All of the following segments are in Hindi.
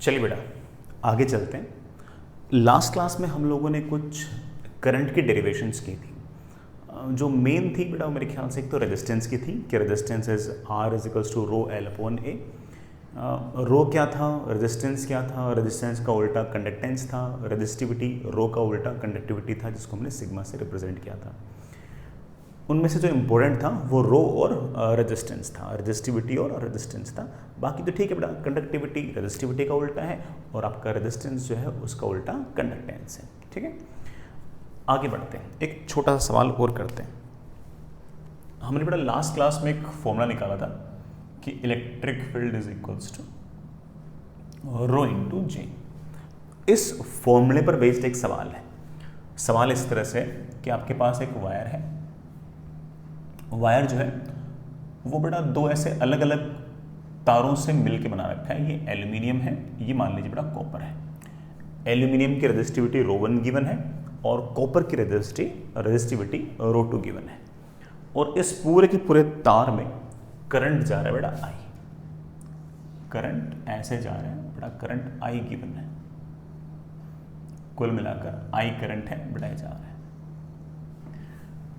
चलिए बेटा आगे चलते हैं। लास्ट क्लास में हम लोगों ने कुछ करंट की डेरिवेशंस की थी। जो मेन थी बेटा मेरे ख्याल से एक तो रेजिस्टेंस की थी कि resistance is R is equals to rho L upon A. Rho क्या था, रेजिस्टेंस क्या था, रेजिस्टेंस का उल्टा कंडक्टेंस था, रेजिस्टिविटी रो का उल्टा कंडक्टिविटी था जिसको हमने सिग्मा से रिप्रेजेंट किया था। उनमें से जो इम्पोर्टेंट था वो रो और रेजिस्टेंस था, रेजिस्टिविटी और रेजिस्टेंस था। बाकी तो ठीक है बेटा, कंडक्टिविटी रेजिस्टिविटी का उल्टा है और आपका रेजिस्टेंस जो है उसका उल्टा कंडक्टेंस है। ठीक है, आगे बढ़ते हैं, एक छोटा सा सवाल और करते हैं। हमने बेटा लास्ट क्लास में एक फॉर्मूला निकाला था कि electric field is equals to rho into J. इस फॉर्मूले पर बेस्ड एक सवाल है। सवाल इस तरह से कि आपके पास एक वायर है, वायर जो है वो बेटा दो ऐसे अलग अलग तारों से मिलके बना रखा है। ये एल्यूमिनियम है, ये मान लीजिए बेटा कॉपर है। एल्यूमिनियम की रेजिस्टिविटी रो 1 गिवन है और कॉपर की रेजिस्टिविटी रो 2 गिवन है। और इस पूरे के पूरे तार में करंट जा रहा है बेटा आई। करंट ऐसे जा रहा है बेटा, करंट आई गिवन है। कुल मिलाकर आई करंट है बेटा, जा रहा है।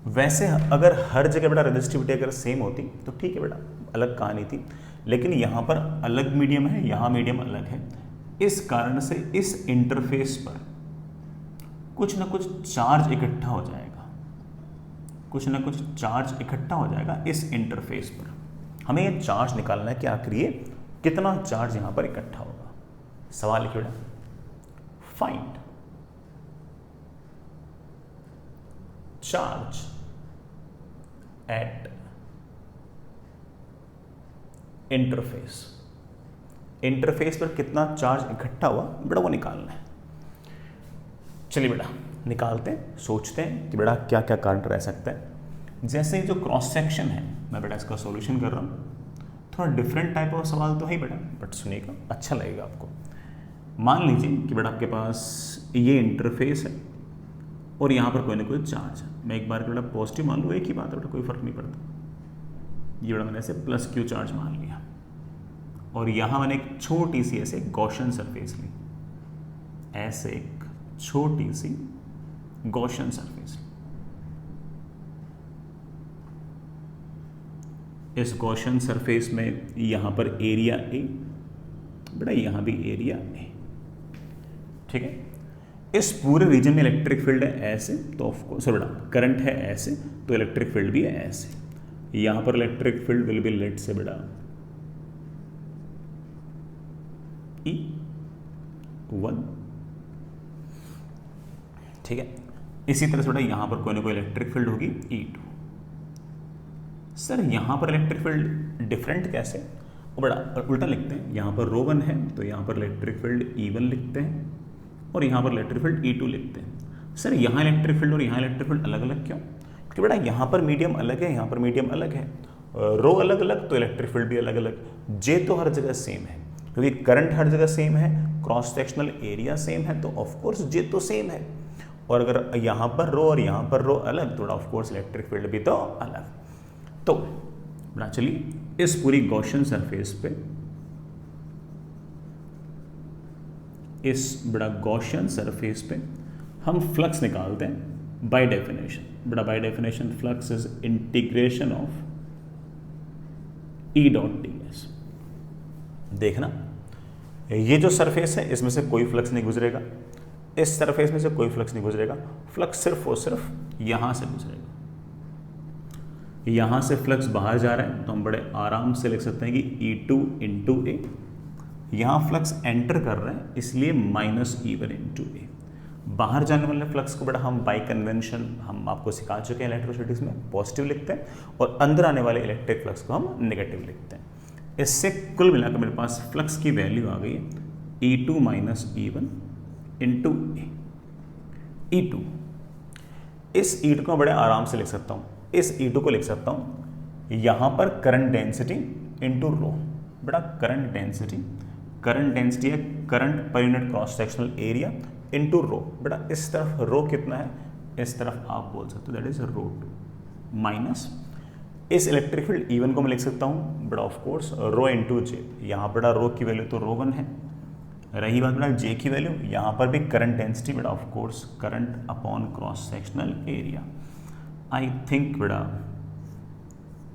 वैसे अगर हर जगह बेटा रेजिस्टिविटी अगर सेम होती तो ठीक है बेटा, अलग कहानी थी। लेकिन यहाँ पर अलग मीडियम है, यहाँ मीडियम अलग है। इस कारण से इस इंटरफेस पर कुछ ना कुछ चार्ज इकट्ठा हो जाएगा, कुछ ना कुछ चार्ज इकट्ठा हो जाएगा इस इंटरफेस पर। हमें ये चार्ज निकालना है कि आखिर ये कितना चार्ज यहाँ पर इकट्ठा होगा। सवाल लिखिए बेटा, find charge at interface. Interface पर कितना चार्ज इकट्ठा हुआ बेटा वो निकालना है। चलिए बेटा निकालते हैं, सोचते हैं कि बेटा क्या क्या कारण रह सकता है। जैसे जो क्रॉस सेक्शन है, मैं बेटा इसका सॉल्यूशन कर रहा हूँ। थोड़ा डिफरेंट टाइप ऑफ सवाल तो है बेटा, बट सुनिएगा अच्छा लगेगा आपको। मान लीजिए कि बेटा आपके पास ये इंटरफेस है और यहाँ पर कोई ना कोई चार्ज है। मैं एक बार बेटा पॉजिटिव मान लूँ, एक ही बात है बेटा, कोई फर्क नहीं पड़ता। ये बेटा मैंने ऐसे प्लस क्यू चार्ज मान लिया और यहाँ मैंने एक छोटी सी ऐसे गॉसियन सरफेस ली, ऐसे एक छोटी सी गॉसियन सरफेस। इस गॉसियन सरफेस में यहाँ पर एरिया ए बेटा, यहाँ भी एरिया ए। ठीक है, इस पूरे रीजन में इलेक्ट्रिक फील्ड है ऐसे, तो ऑफकोर्स बेटा करंट है ऐसे, तो इलेक्ट्रिक फील्ड भी है ऐसे। यहां पर इलेक्ट्रिक फील्ड विल बी लेट से बेटा E1। ठीक है, इसी तरह से बेटा यहां पर कोई ना कोई इलेक्ट्रिक फील्ड होगी E2। सर यहां पर इलेक्ट्रिक फील्ड डिफरेंट कैसे, वो बेटा उल्टा लिखते हैं। यहां पर रो 1 है तो यहां पर इलेक्ट्रिक फील्ड E1 लिखते हैं और यहाँ पर इलेक्ट्रिक फील्ड E2 लिखते हैं। सर यहाँ इलेक्ट्रिक फील्ड और यहाँ इलेक्ट्रिक फील्ड अलग अलग क्यों? क्योंकि बेटा यहाँ पर मीडियम अलग है, यहाँ पर मीडियम अलग है, रो अलग अलग तो इलेक्ट्रिक फील्ड भी अलग अलग। जे तो हर जगह सेम है क्योंकि करंट हर जगह सेम है, क्रॉस सेक्शनल एरिया सेम है, तो ऑफकोर्स जे तो सेम है। और अगर यहाँ पर रो और यहाँ पर रो अलग तो ऑफकोर्स इलेक्ट्रिक फील्ड भी तो अलग। तो बेटा चलिए इस पूरी गॉसियन सरफेस पे, इस बड़ा गॉसियन सरफेस पे हम फ्लक्स निकालते हैं बाय डेफिनेशन। बड़ा by definition flux is integration of E dot ds। देखना ये जो सरफेस है इसमें से कोई फ्लक्स नहीं गुजरेगा, इस सरफेस में से कोई फ्लक्स नहीं गुजरेगा। फ्लक्स सिर्फ और सिर्फ यहां से गुजरेगा। यहां से फ्लक्स बाहर जा रहा है तो हम बड़े आराम से लिख सकते हैं कि E2 इंटू ए। यहाँ फ्लक्स एंटर कर रहे हैं इसलिए -E1 इंटू ए। बाहर जाने वाले फ्लक्स को बड़ा हम बाई कन्वेंशन हम आपको सिखा चुके हैं इलेक्ट्रोस्टैटिक्स में, पॉजिटिव लिखते हैं और अंदर आने वाले इलेक्ट्रिक फ्लक्स को हम नेगेटिव लिखते हैं। इससे कुल मिलाकर मेरे पास फ्लक्स की वैल्यू आ गई है E2 -E1 इंटू ए। E2, इस E2 को बड़े आराम से लिख सकता हूँ। इस E2 को लिख सकता हूँ यहाँ पर करंट डेंसिटी इंटू रो। बड़ा करंट डेंसिटी है current per unit cross sectional area into rho. बेटा इस तरफ रो कितना है, इस तरफ आप बोल सकते हो दैट इज रो 2 माइनस इस इलेक्ट्रिक फील्ड E1 को मैं लिख सकता हूँ बड़ा ऑफ कोर्स रो इंटू जे। यहाँ बड़ा रो की वैल्यू तो रो 1 है, रही बात बेटा जे की वैल्यू, यहाँ पर भी करंट डेंसिटी बेटा of course current upon cross sectional area. I think बेटा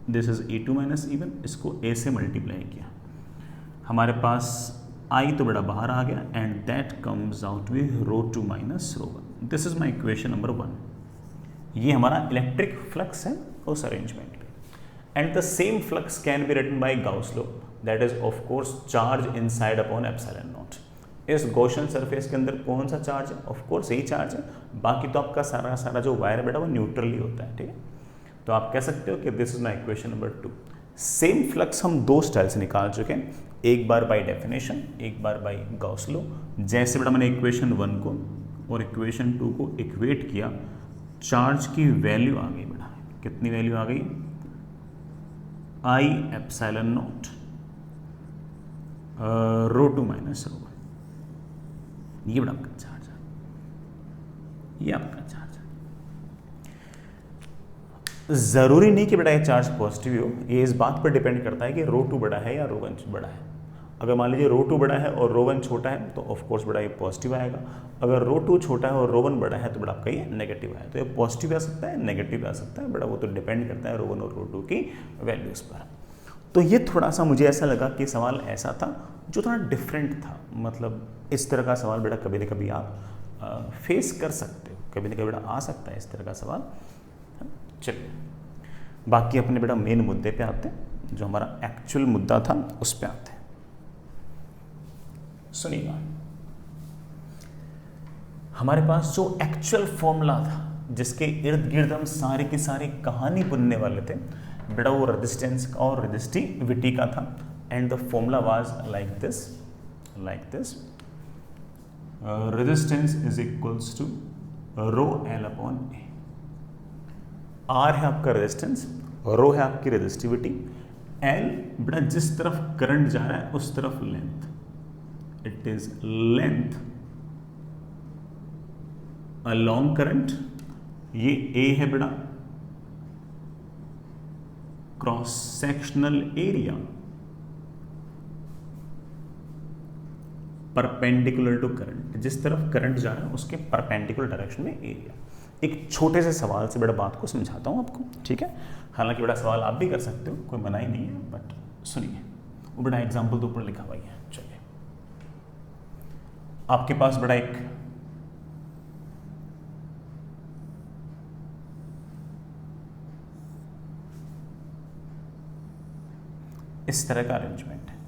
this is E2 minus E1, इसको A से मल्टीप्लाई किया, हमारे पास I तो बेटा बाहर आ गया and that comes out with ρ2 minus ρ1। This is my equation number 1। ये हमारा इलेक्ट्रिक फ्लक्स है उस अरेंजमेंट पे। And the same flux can be written by Gauss law, that is of course charge inside upon epsilon naught. इस गॉसियन सरफेस के अंदर कौन सा चार्ज है? ऑफ कोर्स यही चार्ज है, बाकी तो आपका सारा सारा जो वायर है बेटा वो न्यूट्रल ही होता है, ठीक है। तो आप कह सकते हो कि this is my equation number 2। Same flux हम दो स्टाइल से निकाल चुके हैं, एक बार बाय डेफिनेशन, एक बार बाय गाउस लॉ। जैसे बेटा मैंने इक्वेशन 1 को और इक्वेशन 2 को इक्वेट किया, चार्ज की वैल्यू आ गई बेटा, कितनी वैल्यू आ गई? I epsilon naught ρ2 minus ρ1। ये बड़ा आपका चार्ज है, ये आपका चार्ज है। जरूरी नहीं कि बेटा ये चार्ज पॉजिटिव हो, ये इस बात पर डिपेंड करता है कि ρ2 बड़ा है या ρ1 बड़ा है। अगर मान लीजिए ρ2 बड़ा है और ρ1 छोटा है तो ऑफ कोर्स बेटा ये पॉजिटिव आएगा। अगर ρ2 छोटा है और ρ1 बड़ा है तो बेटा आपका ये नेगेटिव आएगा। तो ये पॉजिटिव आ सकता है, नेगेटिव आ सकता है, बेटा वो तो डिपेंड करता है ρ1 और ρ2 की वैल्यूज पर। तो ये थोड़ा सा मुझे ऐसा लगा कि सवाल ऐसा था जो थोड़ा डिफरेंट था, मतलब इस तरह का सवाल बेटा कभी न कभी आप फेस कर सकते हो, कभी न कभी बेटा आ सकता है इस तरह का सवाल। चलिए बाकी अपने बेटा मेन मुद्दे पे आते हैं, जो हमारा एक्चुअल मुद्दा था उस पे आते हैं। सुनिएगा, हमारे पास जो एक्चुअल फॉर्मूला था जिसके इर्द गिर्द हम सारी की सारी कहानी बुनने वाले थे बेटा, वो रेजिस्टेंस और रेजिस्टिविटी का था। And the formula was like this, resistance is equals to rho L upon A. R है आपका रेजिस्टेंस, रो है आपकी रेजिस्टिविटी, एल बेटा जिस तरफ करंट जा रहा है उस तरफ length, it is length along current. ये ए है बेटा cross sectional area perpendicular to current, जिस तरफ करंट जा रहा है उसके परपेंडिकुलर डायरेक्शन में एरिया। एक छोटे से सवाल से बड़ा बात को समझाता हूं आपको, ठीक है। हालांकि बड़ा सवाल आप भी कर सकते हो, कोई मना ही नहीं है, बट सुनिए, वो बड़ा एग्जाम्पल तो ऊपर लिखा हुआ है। चलिए, आपके पास बड़ा एक इस तरह का अरेंजमेंट है।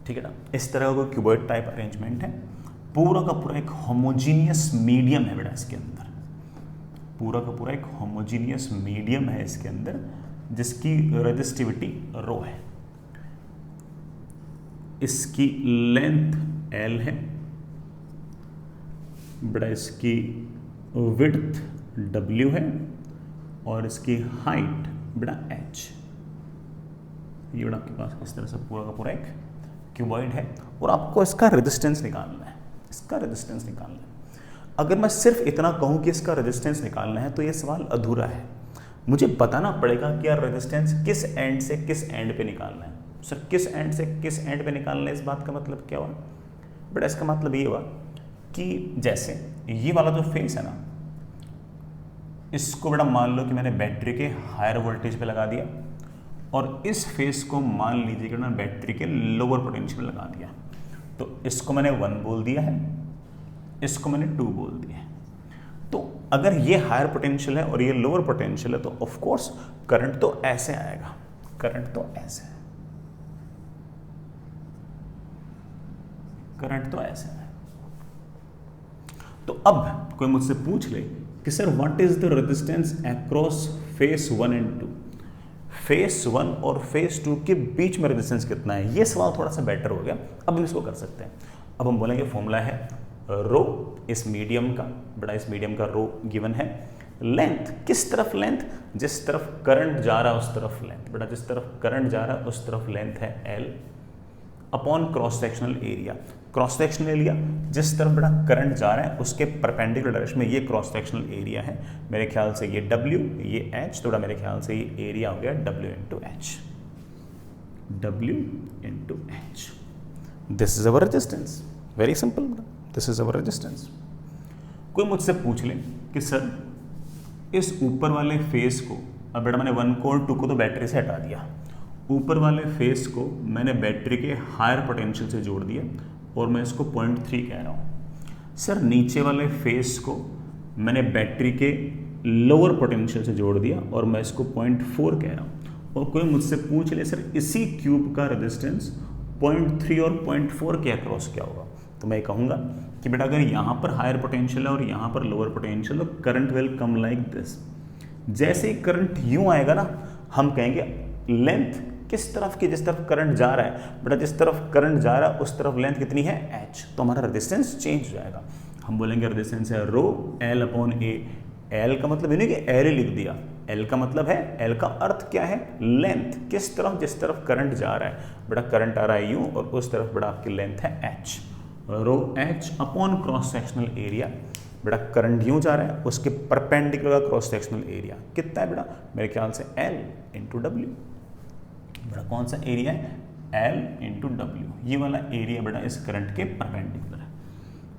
ठीक है ना, इस तरह का क्यूबॉइड टाइप अरेंजमेंट है। पूरा का पूरा एक होमोजीनियस मीडियम है बेटा इसके अंदर, पूरा का पूरा एक होमोजीनियस मीडियम है इसके अंदर, जिसकी रेजिस्टिविटी रो है, इसकी लेंथ L है बेटा, इसकी विड्थ W है और इसकी हाइट बेटा H। ये बेटा आपके पास इस तरह से पूरा का पूरा एक क्यूबॉइड है और आपको इसका रेजिस्टेंस निकालना है, इसका रेजिस्टेंस निकालना है। अगर मैं सिर्फ इतना कहूं कि इसका रेजिस्टेंस निकालना है तो ये सवाल अधूरा है। मुझे बताना पड़ेगा कि यार रेजिस्टेंस किस एंड से किस एंड पे निकालना है। सर किस एंड से किस एंड पे निकालना है, इस बात का मतलब क्या हुआ बेटा? इसका मतलब ये हुआ कि जैसे ये वाला जो फेस है ना, इसको बेटा मान लो कि मैंने बैटरी के हायर वोल्टेज पे लगा दिया और इस फेस को मान लीजिए कि मैंने बैटरी के लोअर पोटेंशियल में लगा दिया। तो इसको मैंने 1 बोल दिया है, इसको मैंने 2 बोल दिया है। तो अगर ये हायर पोटेंशियल है और ये लोअर पोटेंशियल है तो ऑफ कोर्स करंट तो ऐसे आएगा, करंट तो ऐसे है, करंट तो ऐसे है। तो अब कोई मुझसे पूछ ले कि sir what is the resistance across face 1 and 2, face 1 और फेस 2 के बीच में रेजिस्टेंस कितना है? ये सवाल थोड़ा सा बेटर हो गया। अब हम इसको कर सकते हैं। अब हम बोलेंगे फॉर्मूला है रो इस मीडियम का, बड़ा इस मीडियम का रो गिवन है, लेंथ किस तरफ लेंथ, जिस तरफ करंट जा रहा है उस तरफ लेंथ, बेटा जिस तरफ करंट जा रहा है उस तरफ लेंथ है L। Upon cross sectional area. Cross sectional area जिस तरफ बड़ा करंट जा रहा है उसके परपेंडिकुलर डायरेक्शन में, ये क्रॉस सेक्शनल एरिया है। मेरे ख्याल से ये W, ये H, थोड़ा मेरे ख्याल से ये एरिया हो गया W into H, W into H. This is our resistance, very simple, this is our resistance. कोई मुझसे पूछ ले कि सर इस ऊपर वाले फेस को, अब बेटा मैंने 1 को और 2 को तो बैटरी से हटा दिया, ऊपर वाले फेस को मैंने बैटरी के हायर पोटेंशियल से जोड़ दिया और मैं इसको 0.3 कह रहा हूँ। सर नीचे वाले फेस को मैंने बैटरी के लोअर पोटेंशियल से जोड़ दिया और मैं इसको 0.4 कह रहा हूँ। और कोई मुझसे पूछ ले सर इसी क्यूब का रेजिस्टेंस 0.3 और 0.4 के अक्रॉस क्या होगा, तो मैं कहूँगा कि बेटा अगर यहाँ पर हायर पोटेंशियल है और यहाँ पर लोअर पोटेंशियल, तो current will come like this. जैसे ही करंट यूँ आएगा ना, हम कहेंगे लेंथ किस तरफ की, जिस तरफ करंट जा रहा है बेटा, जिस तरफ करंट जा रहा है उस तरफ लेंथ कितनी है h, तो हमारा रेजिस्टेंस चेंज हो जाएगा। हम बोलेंगे रेजिस्टेंस है रो L अपॉन A। L का मतलब ये नहीं कि L ही लिख दिया, L का मतलब है, L का अर्थ क्या है, लेंथ, किस तरफ, जिस तरफ करंट जा रहा है बेटा, करंट आ रहा है यूँ और उस तरफ बेटा आपकी लेंथ है h। रो H upon cross sectional area, बेटा करंट यूँ जा रहा है उसके परपेंडिकुलर क्रॉस सेक्शनल एरिया कितना है बेटा, मेरे ख्याल से L इंटू W। बेटा कौन सा एरिया है, L इंटू W, ये वाला एरिया बेटा इस करंट के परपेंडिकुलर है,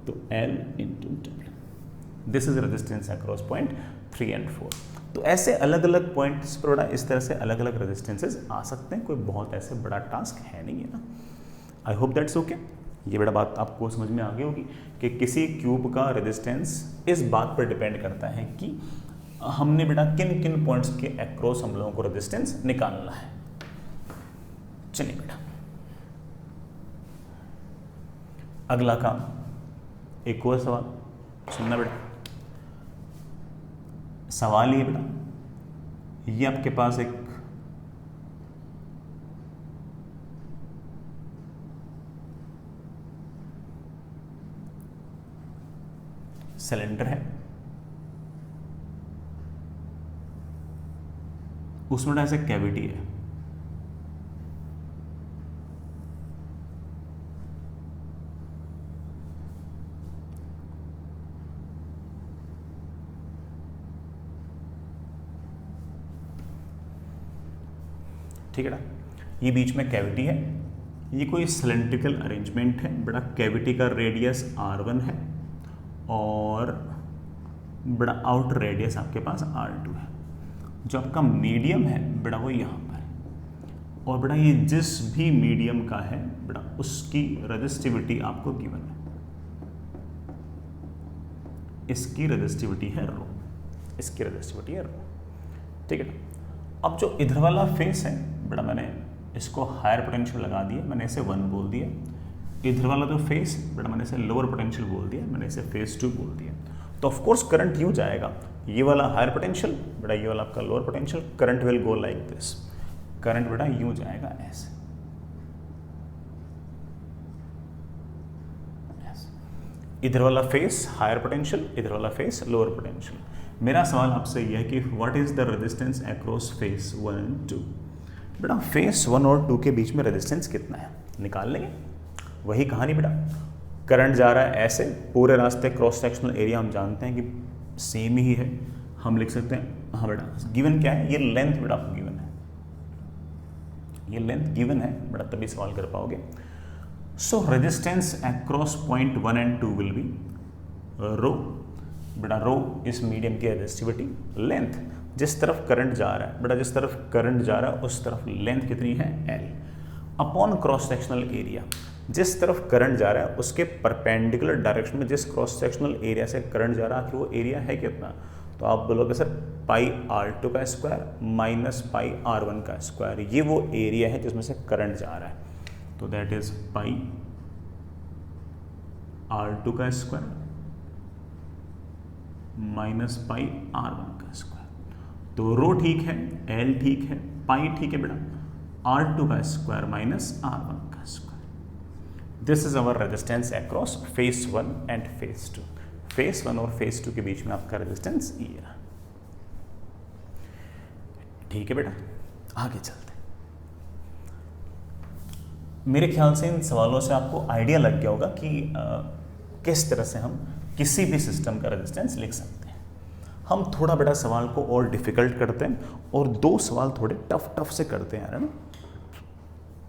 तो L into W। This is resistance across point 3 and 4। तो ऐसे अलग अलग पॉइंट्स पर बेटा इस तरह से अलग अलग रेजिस्टेंसेज आ सकते हैं, कोई बहुत ऐसे बड़ा टास्क है नहीं है ना। आई होप दैट्स ओके। ये बड़ा बात आपको समझ में आ गई होगी कि किसी क्यूब का रेजिस्टेंस इस बात पर डिपेंड करता है कि हमने बेटा किन किन पॉइंट्स के अक्रॉस हम लोगों को रेजिस्टेंस निकालना है। चलिए बेटा अगला काम, एक और सवाल सुनना बेटा। सवाल ये बेटा, ये आपके पास एक सिलेंडर है, उसमें ऐसे कैविटी है, ठीक है ना, ये बीच में कैविटी है, ये कोई सिलेंड्रिकल अरेंजमेंट है बेटा, कैविटी का रेडियस R1 है और बड़ा आउटर रेडियस आपके पास R2 है। जो आपका मीडियम है बेटा वो यहाँ पर है और बेटा ये जिस भी मीडियम का है बेटा उसकी रेजिस्टिविटी आपको गिवन है, इसकी रेजिस्टिविटी है रो, इसकी रेजिस्टिविटी है रो, ठीक है ना। अब जो इधर वाला फेस है बेटा, मैंने इसको हायर पोटेंशियल लगा दिया, मैंने इसे 1 बोल दिया। इधर वाला जो फेस बेटा मैंने इसे लोअर पोटेंशियल बोल दिया, मैंने इसे फेस 2 बोल दिया। तो ऑफ कोर्स करंट यूँ जाएगा, ये वाला हायर पोटेंशियल बेटा, ये वाला आपका lower potential, current will go like this, current बेटा यूँ जाएगा ऐसे, इधर वाला फेस हायर पोटेंशियल, इधर वाला फेस लोअर पोटेंशियल। मेरा सवाल आपसे यह है कि what is the resistance across face 1 and 2। बेटा फेस 1 और 2 के बीच में रेजिस्टेंस कितना है निकाल लेंगे, वही कहानी बेटा, करंट जा रहा है ऐसे पूरे रास्ते, क्रॉस सेक्शनल एरिया हम जानते हैं कि सेम ही है, हम लिख सकते हैं, हाँ बेटा गिवन क्या है, ये लेंथ बेटा आपको गिवन है, ये लेंथ गिवन है बेटा, तभी सवाल कर पाओगे। So resistance across point 1 and 2 will be rho, बेटा रो इस मीडियम की रेजिस्टिविटी, लेंथ जिस तरफ करंट जा रहा है बेटा, जिस तरफ करंट जा रहा है उस तरफ लेंथ कितनी है L, upon cross sectional area, जिस तरफ करंट जा रहा है उसके परपेंडिकुलर डायरेक्शन में जिस क्रॉस सेक्शनल एरिया से करंट जा रहा है, आखिर वो एरिया है कितना, तो आप बोलोगे सर पाई R2 का स्क्वायर माइनस पाई R1 का स्क्वायर, ये वो एरिया है जिसमें से करंट जा रहा है, तो दैट इज पाई R2 का स्क्वायर माइनस पाई R1 का स्क्वायर। तो रो ठीक है, L ठीक है, पाई ठीक है बेटा, R2 का स्क्वायर माइनस R1 का square. This is our resistance across face 1 and face 2। Face 1 और फेस 2 के बीच में आपका रेजिस्टेंस ये रहा, ठीक है बेटा। आगे चलते हैं। मेरे ख्याल से इन सवालों से आपको आइडिया लग गया होगा कि किस तरह से हम किसी भी सिस्टम का रेजिस्टेंस लिख सकते हैं। हम थोड़ा बड़ा सवाल को और डिफिकल्ट करते हैं और 2 सवाल थोड़े टफ से करते हैं, है ना।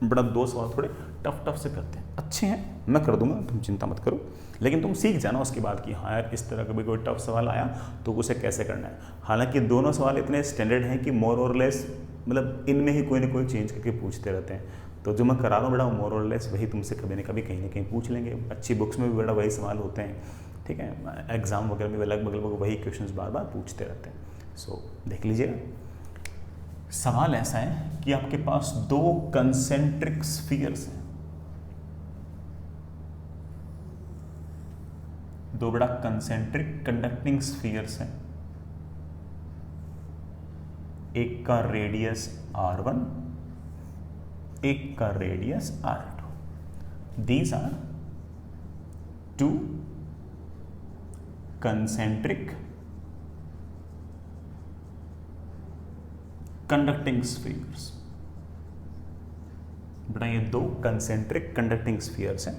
बड़ा 2 सवाल थोड़े टफ से करते हैं, अच्छे हैं, मैं कर दूंगा, तुम चिंता मत करो। लेकिन तुम सीख जाना उसके बाद कि हाँ यार, इस तरह का भी कोई टफ सवाल आया तो उसे कैसे करना है। हालांकि दोनों सवाल इतने स्टैंडर्ड हैं कि मोर और लेस मतलब इनमें ही कोई ना कोई चेंज करके पूछते रहते हैं। तो जो मैं करा रहा हूँ बड़ा मोर और लेस वही तुमसे कभी ना कहीं पूछ लेंगे। अच्छी बुक्स में भी बड़ा वही सवाल होते हैं, ठीक है। एग्जाम वगैरह में लगभग वही क्वेश्चंस बार बार पूछते रहते हैं। सो देख लीजिएगा, सवाल ऐसा है कि आपके पास 2 कंसेंट्रिक स्फीयर्स हैं, 2 बड़ा कंसेंट्रिक कंडक्टिंग स्फीयर्स हैं। एक का रेडियस r1, एक का radius r2। These are 2 concentric conducting spheres। बेटा ये 2 concentric conducting spheres हैं।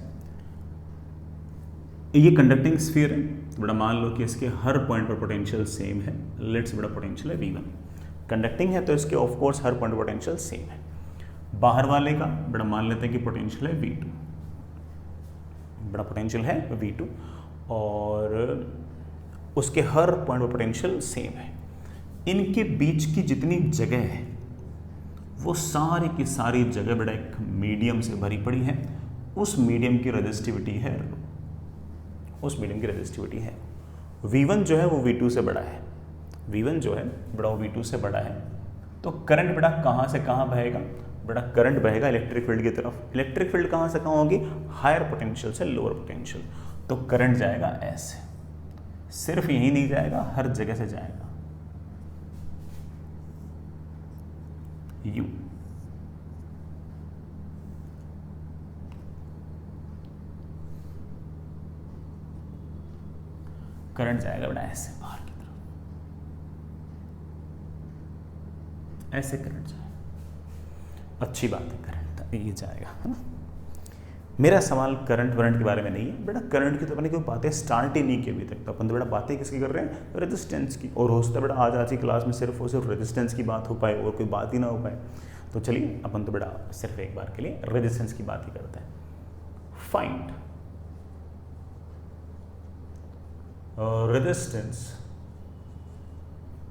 ये कंडक्टिंग स्फीयर है, बड़ा मान लो कि इसके हर पॉइंट पर पोटेंशियल सेम है। लेट्स बड़ा पोटेंशियल है V1, कंडक्टिंग है तो इसके of course her point potential same है। बाहर वाले का बड़ा मान लेते हैं कि पोटेंशियल है V2, बड़ा पोटेंशियल है V2 और उसके हर पॉइंट पर पोटेंशियल सेम है। इनके बीच की जितनी जगह है वो सारी की सारी जगह बड़ा एक मीडियम से भरी पड़ी है। उस मीडियम की रेजिस्टिविटी है, उस मीडियम की रेजिस्टिविटी है V1 जो है वो V2 से बड़ा है। V1 जो है बड़ा वो V2 से बड़ा है। तो करंट बड़ा कहाँ से कहाँ बहेगा? बड़ा करंट बहेगा इलेक्ट्रिक फील्ड की तरफ। इलेक्ट्रिक फील्ड कहाँ से कहाँ होगी? हायर पोटेंशियल से लोअर पोटेंशियल। तो करंट जाएगा ऐसे, सिर्फ यही नहीं जाएगा, हर जगह से जाएगा U। करंट जाएगा बेटा ऐसे बाहर की तरफ, ऐसे करंट जाएगा। अच्छी बात है, करंट ये जाएगा, है ना। मेरा सवाल करंट वरंट के बारे में नहीं है बेटा। करंट की तो अपनी कोई बातें स्टार्ट ही नहीं की अभी तक। तो अपन तो बेटा बातें किसकी कर रहे हैं? रेजिस्टेंस की। और हो सकता है बेटा आज की क्लास में सिर्फ और सिर्फ रेजिस्टेंस की बात हो पाए और कोई बात ही ना हो पाए। तो चलिए अपन तो बेटा सिर्फ एक बार के लिए रेजिस्टेंस की बात ही करते हैं। Find resistance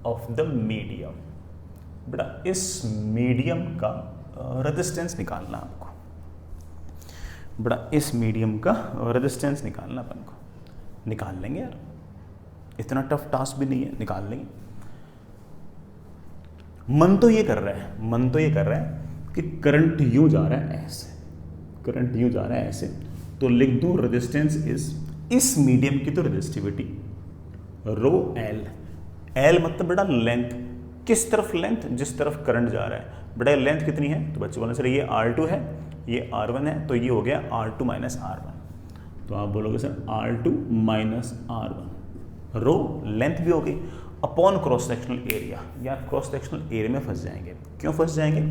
of the medium. बेटा इस मीडियम का रेजिस्टेंस निकालना आपको। बड़ा इस मीडियम का रेजिस्टेंस निकालना अपन को। निकाल लेंगे यार, इतना टफ टास्क भी नहीं है, निकाल लेंगे। मन तो ये कर रहा है, मन तो ये कर रहा है कि करंट यूं जा रहा है ऐसे, करंट यूं जा रहा है ऐसे, तो लिख दूं रेजिस्टेंस इस मीडियम की तो रेजिस्टिविटी रो एल। एल मतलब बेटा लेंथ, किस तरफ लेंथ? जिस तरफ करंट जा रहा है। बेटा लेंथ कितनी है? तो बच्चे बोलने सर ये R2 है, ये R1 है, तो ये हो गया R2 माइनस R1। तो आप बोलोगे सर R2 माइनस R1, रो लेंथ भी हो गई अपॉन क्रॉस सेक्शनल एरिया। यार क्रॉस सेक्शनल एरिया में फंस जाएंगे। क्यों फंस जाएंगे?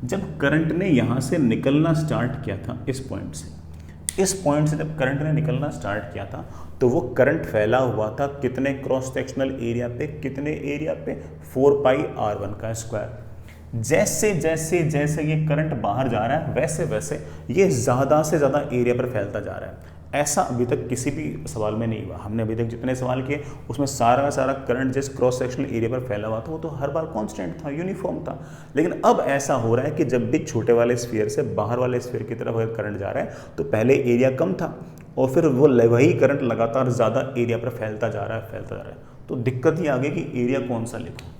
जब करंट ने यहाँ से निकलना स्टार्ट किया था, इस पॉइंट से जब करंट ने निकलना स्टार्ट किया था तो वो करंट फैला हुआ था कितने क्रॉस सेक्शनल एरिया पे? कितने एरिया पे? 4 पाई R1 का स्क्वायर। जैसे जैसे जैसे ये करंट बाहर जा रहा है वैसे वैसे ये ज़्यादा से ज़्यादा एरिया पर फैलता जा रहा है। ऐसा अभी तक किसी भी सवाल में नहीं हुआ। हमने अभी तक जितने सवाल किए उसमें सारा का सारा करंट जिस क्रॉस सेक्शनल एरिया पर फैला हुआ था वो तो हर बार कांस्टेंट था, यूनिफॉर्म था। लेकिन अब ऐसा हो रहा है कि जब भी छोटे वाले स्फीयर से बाहर वाले स्फीयर की तरफ अगर करंट जा रहा है तो पहले एरिया कम था और फिर वो वही करंट लगातार ज़्यादा एरिया पर फैलता जा रहा है। तो दिक्कत ये आ गई कि एरिया कौन सा लिखूँ।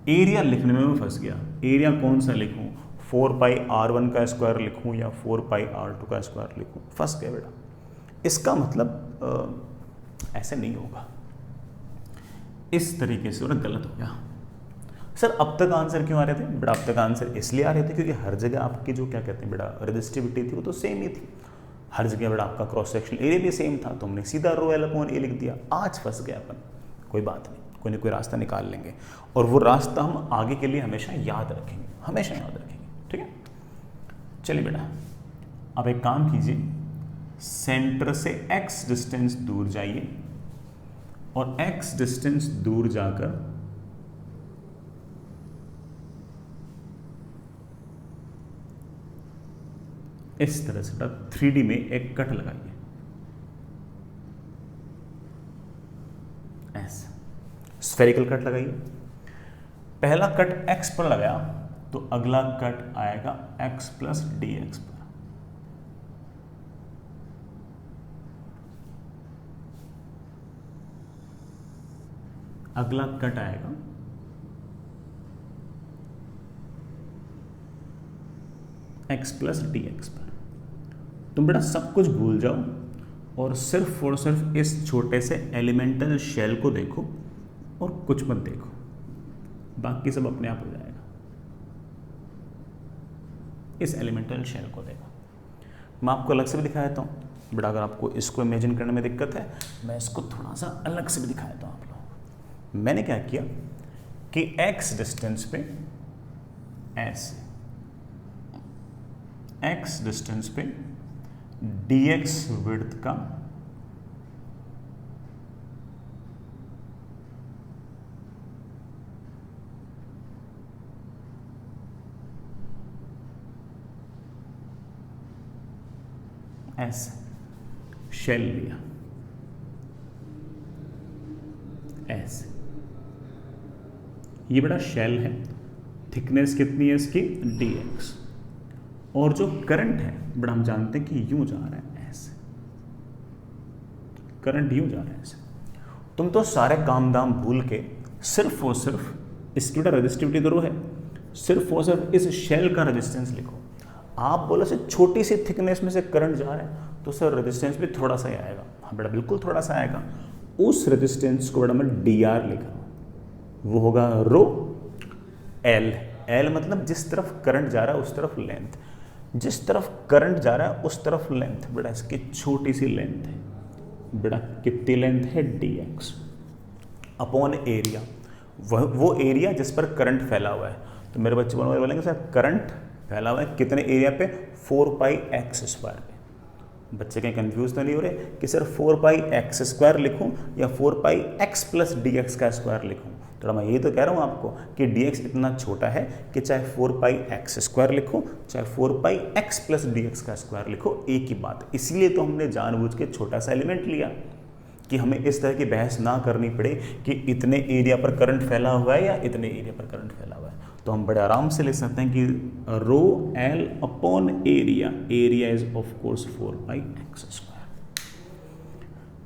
एरिया लिखने में मैं फंस गया। एरिया कौन सा लिखूँ? 4 पाई R1 का स्क्वायर लिखूँ या 4 पाई R2 का स्क्वायर लिखूँ? फंस गया बेटा। इसका मतलब ऐसे नहीं होगा, इस तरीके से और गलत हो गया। सर अब तक आंसर क्यों आ रहे थे? बेटा अब तक आंसर इसलिए आ रहे थे क्योंकि हर जगह आपकी जो क्या कहते हैं बेटा रेजिस्टिविटी थी वो तो सेम ही थी। हर जगह बेटा आपका क्रॉस सेक्शनल एरिया भी सेम था, तो हमने सीधा रो एल अपॉन ए लिख दिया। आज फंस गया अपन, कोई बात नहीं, कोई ना कोई रास्ता निकाल लेंगे और वो रास्ता हम आगे के लिए हमेशा याद रखेंगे, हमेशा याद रखेंगे। ठीक है, चलिए बेटा अब एक काम कीजिए, सेंटर से x डिस्टेंस दूर जाइए और x डिस्टेंस दूर जाकर इस तरह से 3D में एक कट लगाइए, ऐसे स्फेरिकल कट लगाइए। पहला कट x पर लगाया तो अगला कट आएगा x प्लस dx पर। अगला कट आएगा x प्लस dx पर। तुम बेटा सब कुछ भूल जाओ और सिर्फ और सिर्फ इस छोटे से एलिमेंटल शेल को देखो और कुछ मत देखो, बाकी सब अपने आप हो जाएगा। इस एलिमेंटल शेल को देखो। मैं आपको अलग से भी दिखा देता हूँ बेटा, अगर आपको इसको इमेजिन करने में दिक्कत है मैं इसको थोड़ा सा अलग से भी दिखा देता हूँ आप लोगों को। मैंने क्या किया कि x डिस्टेंस पे ऐसे, x डिस्टेंस पे dx विड्थ का ऐसे शेल लिया, ऐसे। ये बड़ा शेल है, थिकनेस कितनी है इसकी dx, और जो करंट है बड़ा हम जानते हैं कि यूं जा रहा है, ऐसे करंट यूं जा रहा है ऐसे। तुम तो सारे काम दाम भूल के सिर्फ और सिर्फ इसकी बड़ा रेजिस्टिविटी तो रो है, सिर्फ और सिर्फ इस शेल का रेजिस्टेंस लिखो। आप बोले से छोटी सी थिकनेस में से करंट जा रहा है तो सर रेजिस्टेंस भी थोड़ा सा ही आएगा। हाँ बेटा बिल्कुल थोड़ा सा आएगा। उस रेजिस्टेंस को बेटा मैं dr लिख रहा हूं, वो होगा रो l। l मतलब जिस तरफ करंट जा रहा है उस तरफ लेंथ, जिस तरफ करंट जा रहा है उस तरफ लेंथ। बेटा इसकी छोटी सी लेंथ है, बेटा कितनी लेंथ है dx अपॉन एरिया, वो एरिया जिस पर करंट फैला हुआ है। तो मेरे बच्चे बोलेंगे सर करंट फैला हुआ है कितने एरिया पे, 4πx स्क्वायर पे। बच्चे कहीं कंफ्यूज तो नहीं हो रहे कि सर 4πx स्क्वायर लिखूं या 4πx प्लस dx का स्क्वायर लिखूं। तो मैं यही तो कह रहा हूं आपको कि dx इतना छोटा है कि चाहे 4πx स्क्वायर लिखो चाहे 4πx प्लस dx का स्क्वायर लिखो, एक ही बात। इसलिए तो हमने जानबूझ के छोटा सा एलिमेंट लिया कि हमें इस तरह की बहस ना करनी पड़े कि इतने एरिया पर करंट फैला हुआ है या इतने एरिया पर करंट फैला हुआ है। तो हम बड़े आराम से लिख सकते हैं कि रो l upon area, area is of course 4πx square.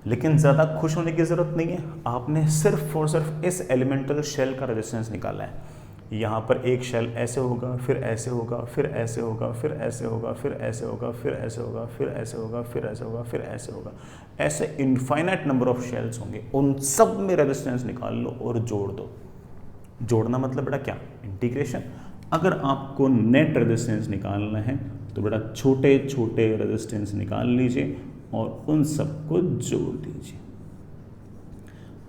लेकिन ज़्यादा खुश होने की ज़रूरत नहीं है, आपने सिर्फ और सिर्फ इस एलिमेंटल शेल का रेजिस्टेंस निकाला है। यहाँ पर एक शेल ऐसे होगा, फिर ऐसे होगा, फिर ऐसे होगा, फिर ऐसे होगा, फिर ऐसे होगा, फिर ऐसे होगा, फिर ऐसे होगा, फिर ऐसे होगा, फिर ऐसे होगा। ऐसे इनफाइनाइट नंबर ऑफ शेल्स होंगे, उन सब में रेजिस्टेंस निकाल लो और जोड़ दो। जोड़ना मतलब बेटा क्या, इंटीग्रेशन। अगर आपको नेट रेजिस्टेंस निकालना है तो बेटा छोटे छोटे रेजिस्टेंस निकाल लीजिए और उन सबको जोड़ दीजिए।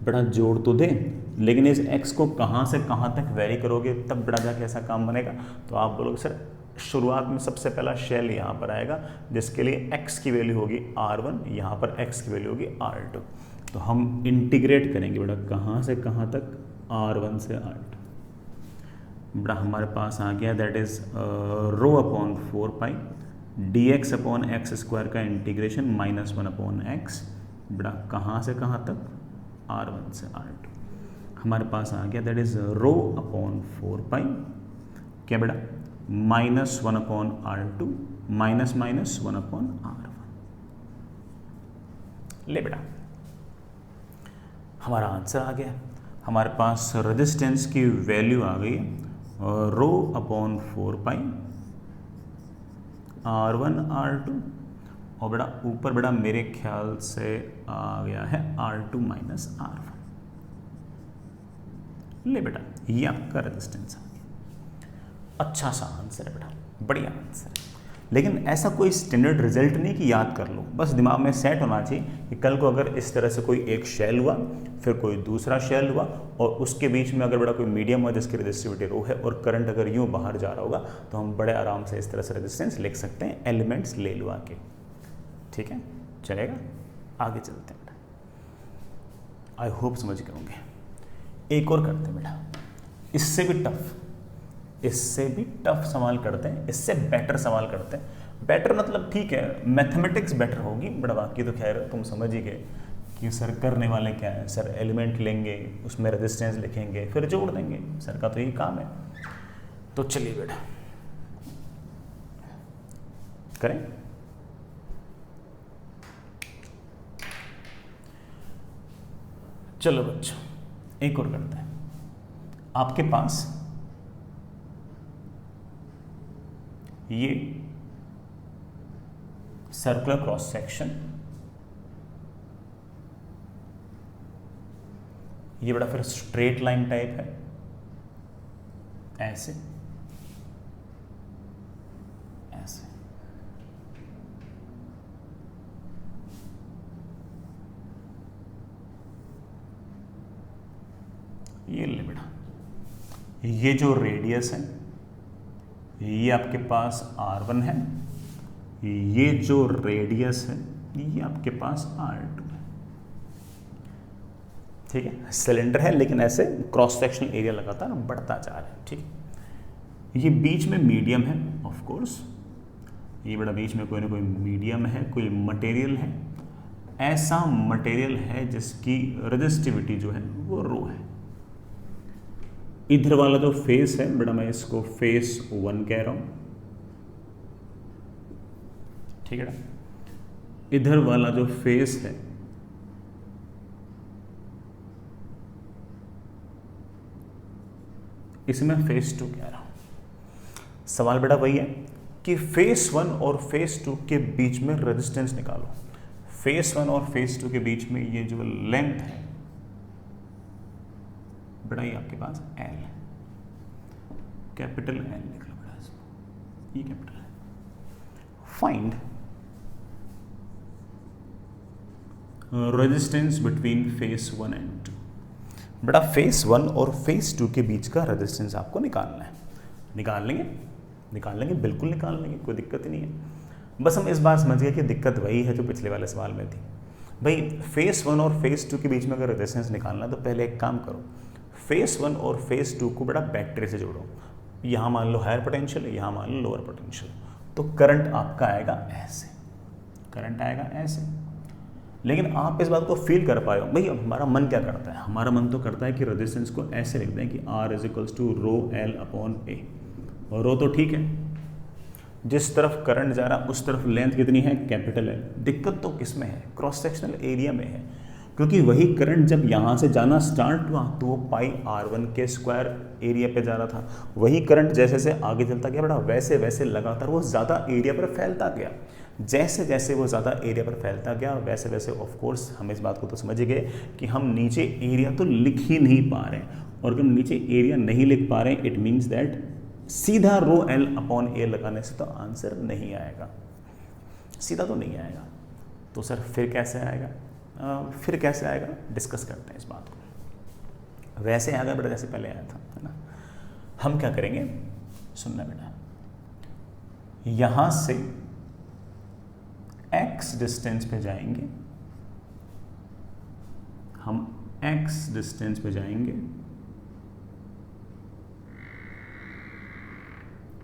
बेटा जोड़ तो दें, लेकिन इस x को कहाँ से कहाँ तक वेरी करोगे तब बेटा जाके ऐसा काम बनेगा। तो आप बोलोगे सर शुरुआत में सबसे पहला शेल यहाँ पर आएगा जिसके लिए x की वैल्यू होगी r1, यहाँ पर x की वैल्यू होगी r2। तो हम इंटीग्रेट करेंगे बेटा कहाँ से कहाँ तक, r1 से r2। बेटा हमारे पास आ गया that is rho upon 4π dx upon X square का इंटीग्रेशन -1 अपॉन x। बेटा कहाँ से कहाँ तक, r1 से r2। हमारे पास आ गया दैट इज रो अपॉन 4π क्या बेटा -1 अपॉन r2 -1 अपॉन r1। ले बेटा हमारा आंसर आ गया। हमारे पास रेजिस्टेंस की वैल्यू आ गई रो अपॉन 4π r1 r2 और बेटा ऊपर बेटा मेरे ख्याल से आ गया है r2 माइनस r1। ले बेटा ये आपका रेजिस्टेंस आ गया। अच्छा सा आंसर है बेटा, बढ़िया आंसर है। लेकिन ऐसा कोई स्टैंडर्ड रिजल्ट नहीं कि याद कर लो, बस दिमाग में सेट होना चाहिए कि कल को अगर इस तरह से कोई एक शेल हुआ, फिर कोई दूसरा शेल हुआ, और उसके बीच में अगर बड़ा कोई मीडियम हुआ जिसकी रेजिस्टिविटी रो है और करंट अगर यूँ बाहर जा रहा होगा, तो हम बड़े आराम से इस तरह से रेजिस्टेंस लिख सकते हैं एलिमेंट्स ले लुआ के। ठीक है, चलेगा, आगे चलते हैं बेटा। आई होप समझ गए होंगे। एक और करते हैं बेटा, इससे भी टफ सवाल करते हैं, इससे बेटर सवाल करते हैं। बेटर मतलब ठीक है, मैथमेटिक्स बेटर होगी, बड़ा बाकी तो खैर तुम समझ ही गए कि सर करने वाले क्या है। सर एलिमेंट लेंगे, उसमें रेजिस्टेंस लिखेंगे, फिर जोड़ देंगे, सर का तो यही काम है। तो चलिए बेटा करें। चलो बच्चों एक और करते हैं। आपके पास ये सर्कुलर क्रॉस सेक्शन, ये बड़ा फिर स्ट्रेट लाइन टाइप है, ऐसे ऐसे। ये ले बेटा, ये जो रेडियस है ये आपके पास R1 है, ये जो रेडियस है ये आपके पास R2 है। ठीक है, सिलेंडर है लेकिन ऐसे क्रॉस सेक्शनल एरिया लगातार बढ़ता जा रहा है। ठीक है, ये बीच में मीडियम है ऑफ कोर्स, ये बड़ा बीच में कोई ना कोई मीडियम है, कोई मटेरियल है, ऐसा मटेरियल है जिसकी रेजिस्टिविटी जो है वो रो है। इधर वाला जो फेस है बेटा, मैं इसको फेस 1 कह रहा हूं। ठीक है ना, इधर वाला जो फेस है इसे मैं फेस 2 कह रहा हूं। सवाल बेटा वही है कि फेस 1 और फेस 2 के बीच में रेजिस्टेंस निकालो। फेस 1 और फेस 2 के बीच में ये जो लेंथ है बेटा, ये आपके पास L है, कैपिटल L लिख लो बेटा इसको, ये कैपिटल है। Find resistance between face 1 and 2। बेटा फेस 1 और फेस 2 के बीच का रेजिस्टेंस आपको निकालना है। निकाल लेंगे, बिल्कुल निकाल लेंगे, कोई दिक्कत ही नहीं है। बस हम इस बार समझ गए कि दिक्कत वही है जो पिछले वाले सवाल में थी। भाई फेस 1 और फेस 2 के बीच में अगर रेजिस्टेंस निकालना है तो पहले एक काम करो, फेस 1 और फेस 2 को बड़ा बैटरी से जोड़ो। यहाँ मान लो हायर पोटेंशियल, यहाँ मान लो लोअर पोटेंशियल, तो करंट आपका आएगा ऐसे, करंट आएगा ऐसे। लेकिन आप इस बात को फील कर पाए हो, भाई हमारा मन क्या करता है, हमारा मन तो करता है कि रेजिस्टेंस को ऐसे लिख दें कि R = rho L upon A। और रो तो ठीक है, जिस तरफ करंट जा रहा उस तरफ लेंथ कितनी है, कैपिटल L। दिक्कत तो किस में है, क्रॉस सेक्शनल एरिया में है, क्योंकि वही करंट जब यहाँ से जाना स्टार्ट हुआ तो वो πr1 के स्क्वायर एरिया पे जा रहा था। वही करंट जैसे जैसे आगे चलता गया बेटा, वैसे वैसे लगातार वो ज़्यादा एरिया पर फैलता गया। जैसे जैसे वो ज़्यादा एरिया पर फैलता गया वैसे वैसे ऑफ कोर्स हम इस बात को तो समझ गए कि हम नीचे एरिया तो लिख ही नहीं पा रहे हैं, और अगर नीचे एरिया नहीं लिख पा रहे हैं इट मीन्स दैट सीधा रो L अपॉन A लगाने से तो आंसर नहीं आएगा, सीधा तो नहीं आएगा। तो सर फिर कैसे आएगा, डिस्कस करते हैं इस बात को। वैसे आएगा बेटा जैसे पहले आया था, है ना। हम क्या करेंगे, सुनना बेटा, यहां से x डिस्टेंस पे जाएंगे, हम x डिस्टेंस पे जाएंगे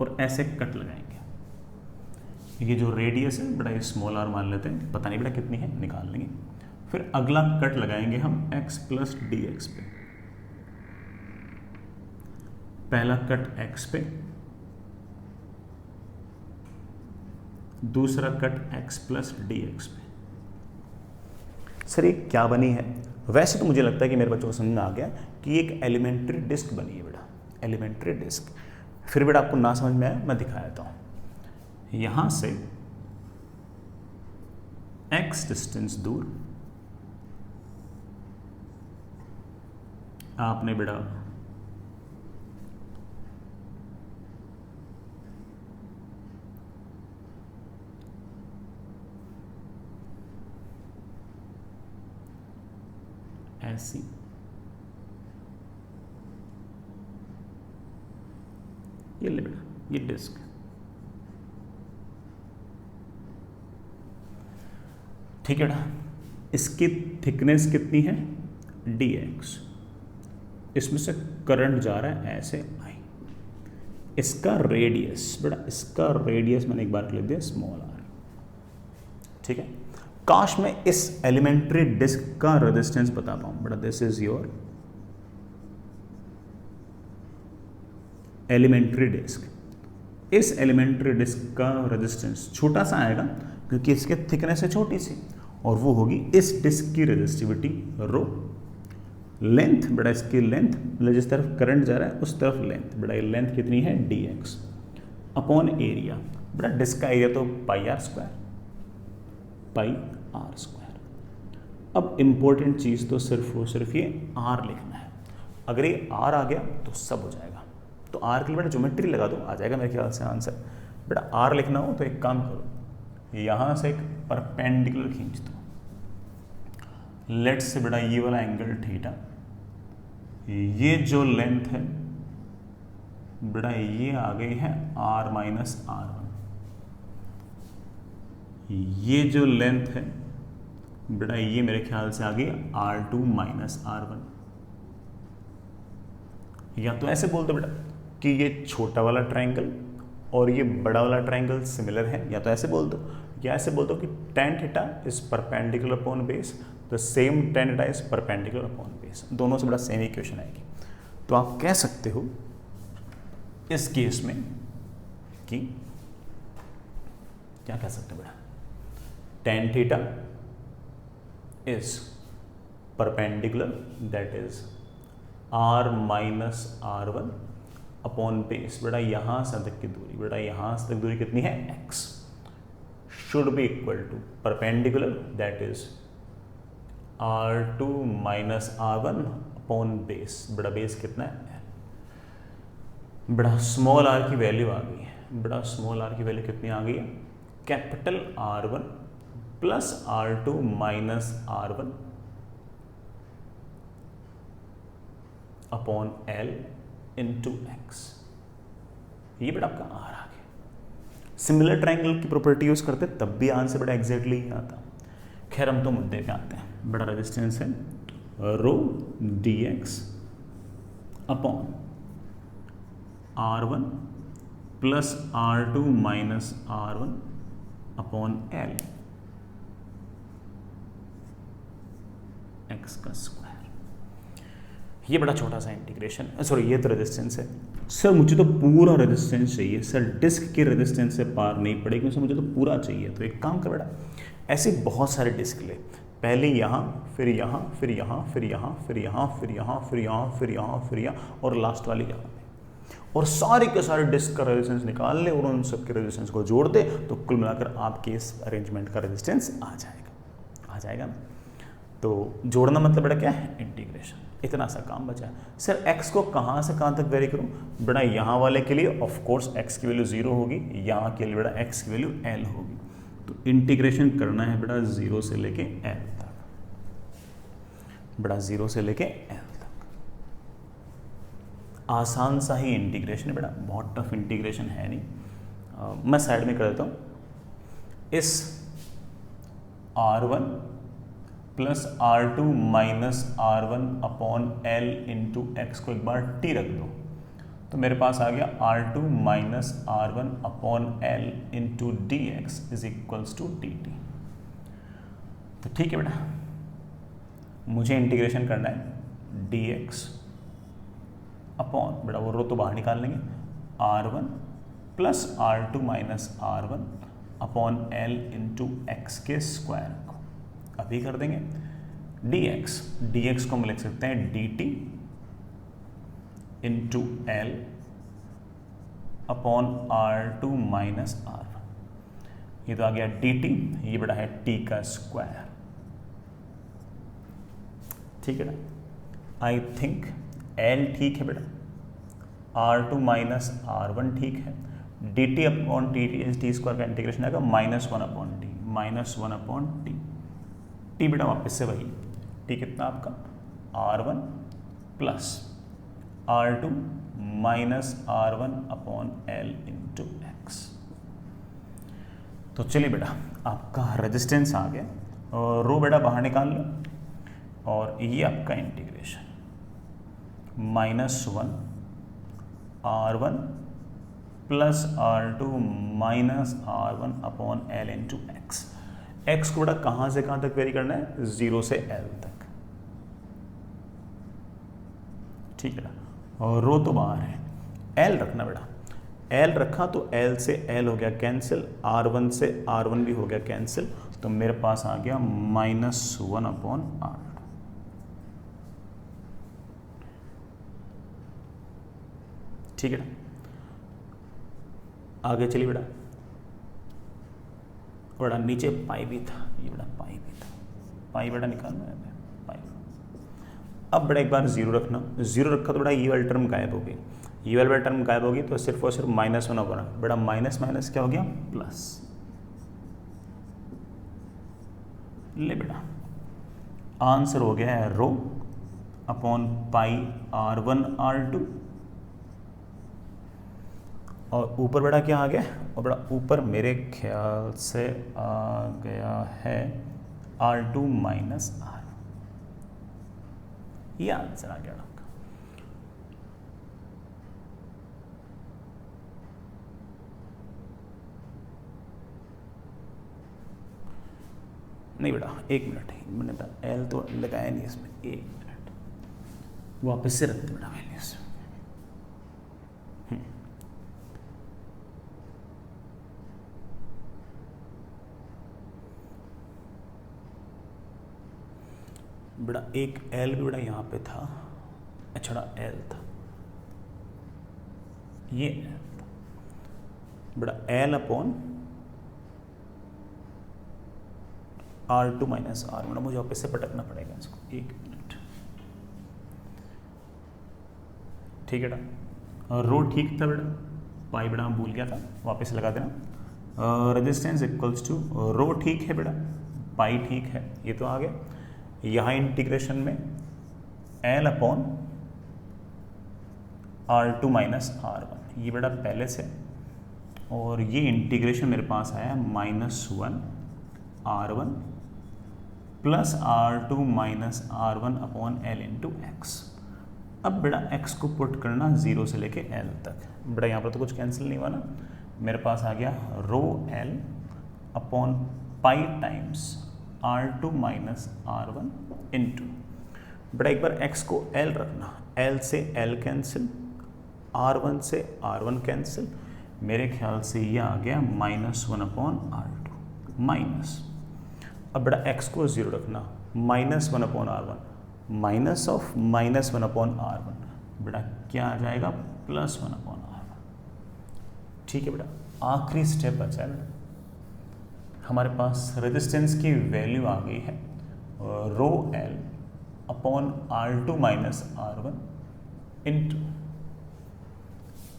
और ऐसे कट लगाएंगे। ये जो रेडियस है बेटा, ये स्मॉल r मान लेते हैं, पता नहीं बेटा कितनी है, निकाल लेंगे। फिर अगला कट लगाएंगे हम x + dx पे। पहला कट x पे, दूसरा कट x + dx पे। सर ये क्या बनी है, वैसे तो मुझे लगता है कि मेरे बच्चों को समझ में आ गया कि एक एलिमेंट्री डिस्क बनी है बेटा, एलिमेंट्री डिस्क। फिर बेटा आपको ना समझ में आया मैं दिखा देता हूं। यहां से x डिस्टेंस दूर आपने बेटा ऐसी, ये ले बेटा, ये डिस्क, ठीक है बेटा। इसकी थिकनेस कितनी है, dx, इसमें से करंट जा रहा है ऐसे I, इसका रेडियस बेटा, इसका रेडियस मैंने एक बार लिख दिया स्मॉल r, ठीक है। काश मैं इस एलिमेंट्री डिस्क का रेजिस्टेंस बता पाऊं बेटा, this is your elementary disc. इस एलिमेंट्री डिस्क का रेजिस्टेंस छोटा सा आएगा क्योंकि इसके थिकनेस है छोटी सी, और वो होगी इस डिस्क की रेजिस्टिविटी रो। लेंथ बेटा, इसकी लेंथ मतलब जिस तरफ करंट जा रहा है उस तरफ लेंथ, बेटा ये लेंथ कितनी है dx अपॉन एरिया। बेटा डिस्क का एरिया तो pi R square, pi R square. अब इंपॉर्टेंट चीज़ तो सिर्फ और सिर्फ ये r लिखना है। अगर ये r आ गया तो सब हो जाएगा। तो r के लिए बेटा ज्योमेट्री लगा दो, आ जाएगा मेरे ख्याल से आंसर। बेटा r लिखना हो तो एक काम करो, यहाँ से एक परपेंडिकुलर खींच दो, लेट्स से बेटा ये वाला एंगल थीटा, ये जो लेंथ है बेटा ये आ गई है r माइनस r1, ये जो लेंथ है बेटा ये मेरे ख्याल से आ गई r2 माइनस r1। या तो ऐसे बोल दो बेटा कि ये छोटा वाला ट्रायंगल और ये बड़ा वाला ट्रायंगल सिमिलर है, या तो ऐसे बोल दो, या ऐसे बोल दो कि tan theta is perpendicular upon base, the same tan theta is perpendicular upon base. दोनों से बड़ा सेम इक्वेशन आएगी। तो आप कह सकते हो इस केस में कि क्या कह सकते हो बेटा, tan theta is perpendicular that is r minus r1 upon base. बेटा यहां से तक की दूरी, बेटा यहां से तक दूरी कितनी है x, should be equal to perpendicular that is r2 minus r1 upon base. बेटा बेस कितना है, बेटा स्मॉल r की वैल्यू आ गई है। बेटा स्मॉल r की वैल्यू कितनी आ गई है, capital R1 plus R2 minus R1 upon L into x. ये बेटा आपका R आ गया। सिमिलर ट्रायंगल की प्रॉपर्टी यूज करते तब भी आंसर बेटा एग्जैक्टली ही आता। खैर हम तो मुद्दे पे आते हैं। बेटा रेजिस्टेंस है रो dx upon R1 plus R2 minus R1 upon L x का स्क्वायर। ये बड़ा छोटा सा इंटीग्रेशन, सॉरी ये तो रेजिस्टेंस है। सर मुझे तो पूरा रेजिस्टेंस चाहिए सर, डिस्क के रेजिस्टेंस से पार नहीं पड़ेगी सर, मुझे तो पूरा चाहिए। तो एक काम कर बेटा, ऐसे बहुत सारे डिस्क ले, पहले यहाँ फिर यहाँ फिर यहाँ फिर यहाँ फिर यहाँ फिर यहाँ फिर यहाँ फिर यहाँ फिर यहाँ और लास्ट वाली यहाँ पे, और सारे के सारे डिस्क का रेजिस्टेंस निकाल ले और उन सब के रेजिस्टेंस को जोड़ दे, तो कुल मिलाकर आपके इस अरेंजमेंट का रेजिस्टेंस आ जाएगा ना। तो जोड़ना मतलब बेटा क्या है, इंटीग्रेशन। इतना सा काम बचा। सर x को कहाँ से कहाँ तक वेरी करूँ, बेटा यहाँ वाले के लिए ऑफ कोर्स x की वैल्यू 0 होगी, यहाँ के लिए बेटा x की वैल्यू l होगी। तो इंटीग्रेशन करना है बेटा 0 से लेके l तक, बेटा 0 से लेके l तक। आसान सा ही इंटीग्रेशन है बेटा, बहुत टफ इंटीग्रेशन है नहीं। मैं साइड में कर देता हूँ। इस R1 plus R2 minus R1 upon L into x को एक बार t रख दो, तो मेरे पास आ गया R2 minus R1 upon L into D X is equals to dt। तो ठीक है बेटा, मुझे इंटीग्रेशन करना है dx अपॉन, बेटा वो रो तो बाहर निकाल लेंगे, R1 plus R2 minus R1 upon L into x के स्क्वायर को अभी कर देंगे। dx को हम लिख सकते हैं dt into L upon R2 minus R1। ये तो आ गया dt, ये बेटा है t का स्क्वायर। ठीक है ना, आई थिंक L ठीक है बेटा, R2 माइनस R1 ठीक है, dt अपॉन टी स्क्वायर का इंटीग्रेशन आएगा -1 upon T, -1 upon T. T बेटा वापस से वही, टी कितना आपका R1 plus R2 minus R1 upon L into x. तो चलिए बेटा, आपका रेजिस्टेंस आ गया और रो बेटा बाहर निकाल लो, और ये आपका integration -1 R1 plus R2 minus R1 upon L into x. X को बेटा कहाँ से कहाँ तक वेरी करना है? 0 से L तक, ठीक है ना। और रो तो बाहर है, L रखना बेटा, L रखा तो L से L हो गया कैंसिल, R1 से R1 भी हो गया कैंसिल, तो मेरे पास आ गया -1 अपॉन R। ठीक है ना, आगे चलिए बेटा। बड़ा नीचे पाई भी था, ये बड़ा पाई भी था, पाई बेटा निकालना है पाई। अब बड़ा एक बार 0 रखना, 0 रखा तो बड़ा ये वाली टर्म गायब हो गई, ये वाली टर्म गायब होगी तो सिर्फ और सिर्फ -1 बना, बड़ा माइनस माइनस क्या हो गया? प्लस। ले बेटा, आंसर हो गया है rho upon pi R1 R2, और ऊपर बड़ा क्या आ गया? और बड़ा ऊपर मेरे ख्याल से आ गया है R2 माइनस R। ये आंसर आ गया आपका। नहीं बेटा, एक मिनट L तो लगाया नहीं इसमें, एक मिनट वापस से रखते बेटा वैल्यूज। बड़ा एक L भी बड़ा यहाँ पे था, अच्छा L था, ये L था बड़ा L upon R2 minus R। बड़ा मुझे वापस से पटकना पड़ेगा इसको, एक मिनट, ठीक है बेटा। रो ठीक था बेटा, पाई बेटा भूल गया था, वापस लगा देना। रेजिस्टेंस इक्वल्स टू रो ठीक है बेटा, पाई ठीक है, ये तो आ गया। यहाँ इंटीग्रेशन में L upon R2 minus R1, ये बेटा पहले से, और ये इंटीग्रेशन मेरे पास आया -1 R1 plus R2 minus R1 upon L into x. अब बेटा x को पुट करना 0 से लेके L तक, बेटा यहाँ पर तो कुछ कैंसिल नहीं हुआ ना, मेरे पास आ गया रो L upon pi times R2 minus R1 into, बेटा एक बार x को L रखना, L से L कैंसिल, R1 से R1 कैंसिल, मेरे ख्याल से ये आ गया -1 अपॉन R2 माइनस। अब बेटा x को 0 रखना, -1 upon R1 minus of -1 upon R1, बेटा क्या आ जाएगा? +1 अपॉन R1। ठीक है बेटा, आखिरी स्टेप बचा है बेटा, हमारे पास रेजिस्टेंस की वैल्यू आ गई है रो L upon R2 minus R1 into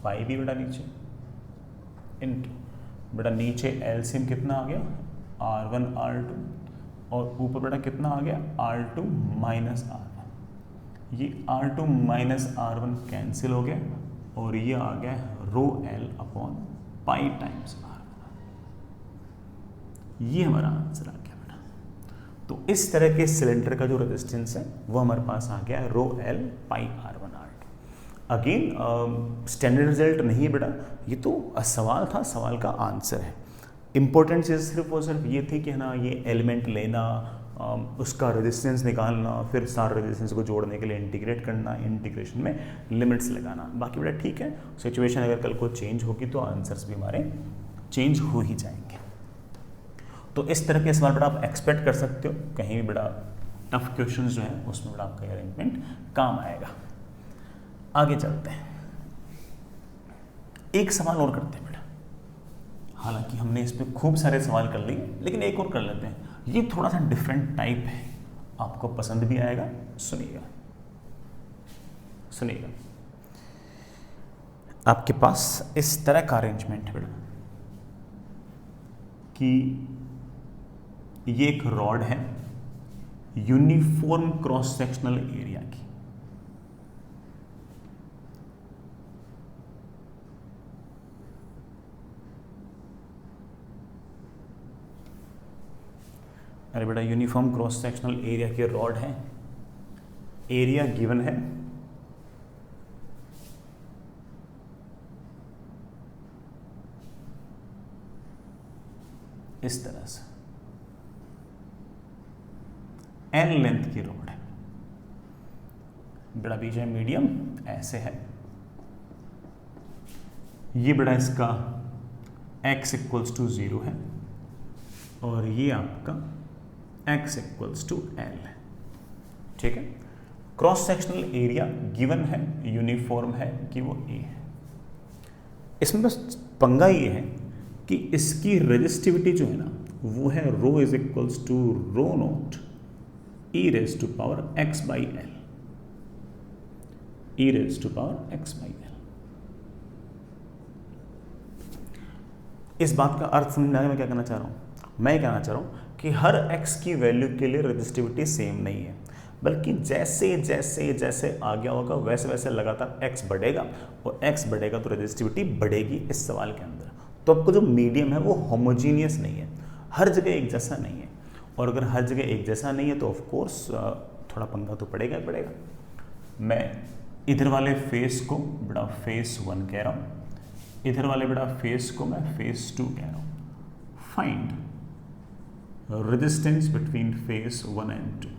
pi भी बेटा नीचे इंटू, बेटा नीचे एलसीएम कितना आ गया? R1 R2, और ऊपर बेटा कितना आ गया? R2 minus R1। ये R2 माइनस R1 कैंसिल हो गया, और ये आ गया रो L upon pi times R1। ये हमारा आंसर आ गया बेटा। तो इस तरह के सिलेंडर का जो रेजिस्टेंस है वो हमारे पास आ गया रो L पाई R1 R2। Again standard result नहीं है बेटा, ये तो सवाल था, सवाल का आंसर है। इंपॉर्टेंट चीज़ सिर्फ और सिर्फ ये थी कि ना ये एलिमेंट लेना, उसका रेजिस्टेंस निकालना, फिर सारे रेजिस्टेंस को जोड़ने के लिए इंटीग्रेट करना, इंटीग्रेशन में लिमिट्स लगाना। बाकी बेटा ठीक है, सिचुएशन अगर कल को चेंज होगी तो आंसर्स भी हमारे चेंज हो ही जाएंगे। तो इस तरह के सवाल बेटा आप एक्सपेक्ट कर सकते हो, कहीं भी बेटा टफ क्वेश्चंस जो है उसमें बेटा आपका अरेंजमेंट काम आएगा। आगे चलते हैं, एक सवाल और करते हैं बेटा। हालांकि हमने इस पर खूब सारे सवाल कर लिए, लेकिन एक और कर लेते हैं। ये थोड़ा सा डिफरेंट टाइप है, आपको पसंद भी आएगा। सुनिएगा सुनिएगा, आपके पास इस तरह का अरेंजमेंट है बेटा कि ये एक रॉड है, यूनिफॉर्म क्रॉस सेक्शनल एरिया की। अरे बेटा यूनिफॉर्म क्रॉस सेक्शनल एरिया के रॉड है, एरिया गिवन है, इस तरह से एन लेंथ की रॉड है, बेटा बीच में मीडियम ऐसे है, ये बेटा इसका x इक्वल्स टू 0 है और ये आपका x इक्वल्स टू l है, ठीक है। क्रॉस सेक्शनल एरिया गिवन है, यूनिफॉर्म है कि वो a है। इसमें बस पंगा ये है कि इसकी रेजिस्टिविटी जो है ना वो है rho is equals to rho naught E raise to power x by L, E raise to power x by L. इस बात का अर्थ समझने में मैं क्या कहना चाह रहा हूँ, मैं कहना चाह रहा हूँ कि हर x की वैल्यू के लिए रेजिस्टिविटी सेम नहीं है, बल्कि जैसे जैसे जैसे आगे होगा वैसे वैसे लगातार x बढ़ेगा और x बढ़ेगा तो रेजिस्टिविटी बढ़ेगी इस सवाल के अंदर। तो आपको जो मीडियम है वो होमोजीनियस नहीं है, हर जगह एक जैसा नहीं है, और अगर हर जगह एक जैसा नहीं है तो ऑफ कोर्स थोड़ा पंगा तो पड़ेगा ही पड़ेगा। मैं इधर वाले फेस को बड़ा फेस 1 कह रहा हूँ, इधर वाले बड़ा फेस को मैं फेस 2 कह रहा हूँ। Find resistance between face 1 and 2,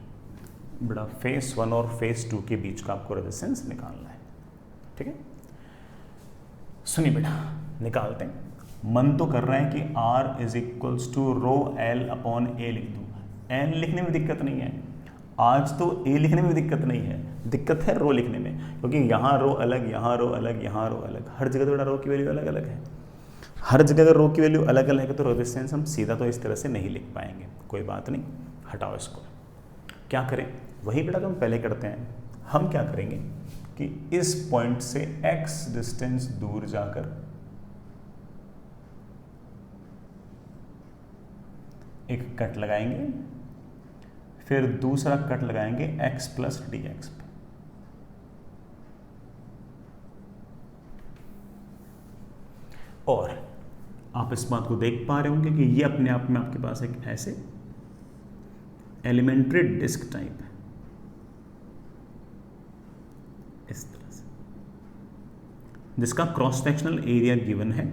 बड़ा फेस 1 और फेस 2 के बीच का आपको रेजिस्टेंस निकालना है, ठीक है। सुनिए बेटा निकालते हैं। मन तो कर रहा है कि R is equals to rho L upon A लिख दूँ, एल लिखने में दिक्कत नहीं है, आज तो ए लिखने में भी दिक्कत नहीं है, दिक्कत है रो लिखने में, क्योंकि यहाँ रो अलग, यहाँ रो अलग, यहाँ रो अलग, हर जगह तो बड़ा रो की वैल्यू अलग अलग है। हर जगह अगर रो की वैल्यू अलग अलग है तो रेजिस्टेंस हम सीधा तो इस तरह से नहीं लिख पाएंगे। कोई बात नहीं, हटाओ इसको। क्या करें, वही बेटा तो हम पहले करते हैं। हम क्या करेंगे कि इस पॉइंट से x डिस्टेंस दूर जाकर एक कट लगाएंगे, फिर दूसरा कट लगाएंगे x प्लस डी एक्स पे। और आप इस बात को देख पा रहे होंगे कि ये अपने आप में आपके पास एक ऐसे एलिमेंट्री डिस्क टाइप है, इस तरह से, जिसका क्रॉस सेक्शनल एरिया गिवन है,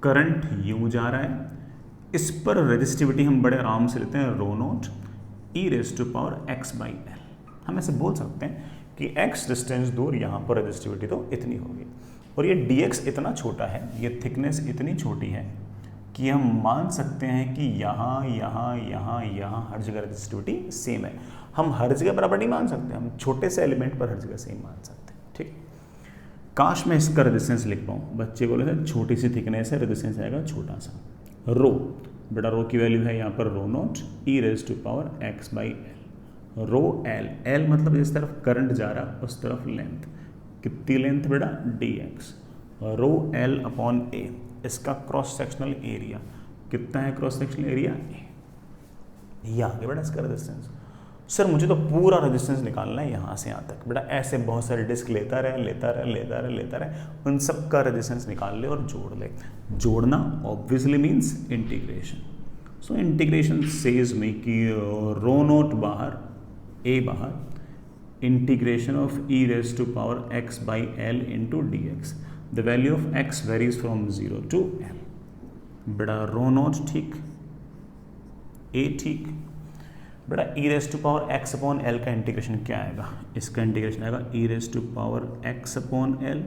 करंट यूं जा रहा है, इस पर रेजिस्टिविटी हम बड़े आराम से लेते हैं rho naught E raise to power X by L. हम ऐसे बोल सकते हैं कि x डिस्टेंस दूर, यहाँ पर रेजिस्टिविटी तो इतनी होगी, और ये dx इतना छोटा है, ये थिकनेस इतनी छोटी है कि हम मान सकते हैं कि यहाँ यहाँ यहाँ यहाँ हर जगह रेजिस्टिविटी सेम है। हम हर जगह बराबर नहीं मान सकते, हम छोटे से एलिमेंट पर हर जगह सेम मान सकते हैं, ठीक। काश मैं इसका रेजिस्टेंस लिख पाऊँ। बच्चे बोले थे छोटी सी थिकनेस है, रेजिस्टेंस आएगा छोटा सा। रो, बेटा रो की वैल्यू है यहाँ पर rho naught E raise to power X by L. Rho L, L मतलब जिस तरफ करंट जा रहा उस तरफ लेंथ, कितनी लेंथ बेटा D X. Rho L upon A, इसका क्रॉस सेक्शनल एरिया कितना है, क्रॉस सेक्शनल एरिया ए। ये आगे बेटा इसका रेजिस्टेंस। सर मुझे तो पूरा रेजिस्टेंस निकालना है यहाँ से यहाँ तक। बेटा ऐसे बहुत सारे डिस्क लेता रहे लेता रहे लेता रहे लेता रहे, उन सब का रेजिस्टेंस निकाल ले और जोड़ ले। जोड़ना obviously means integration. So integration says में कि रो नोट बाहर, ए बाहर, integration of E raise to power X by L into D X. The value of X varies from 0 to L. बेटा रो नोट ठीक, ए ठीक। बेटा ई raise to power X upon L का इंटीग्रेशन क्या आएगा, इसका इंटीग्रेशन आएगा E raise to power X upon L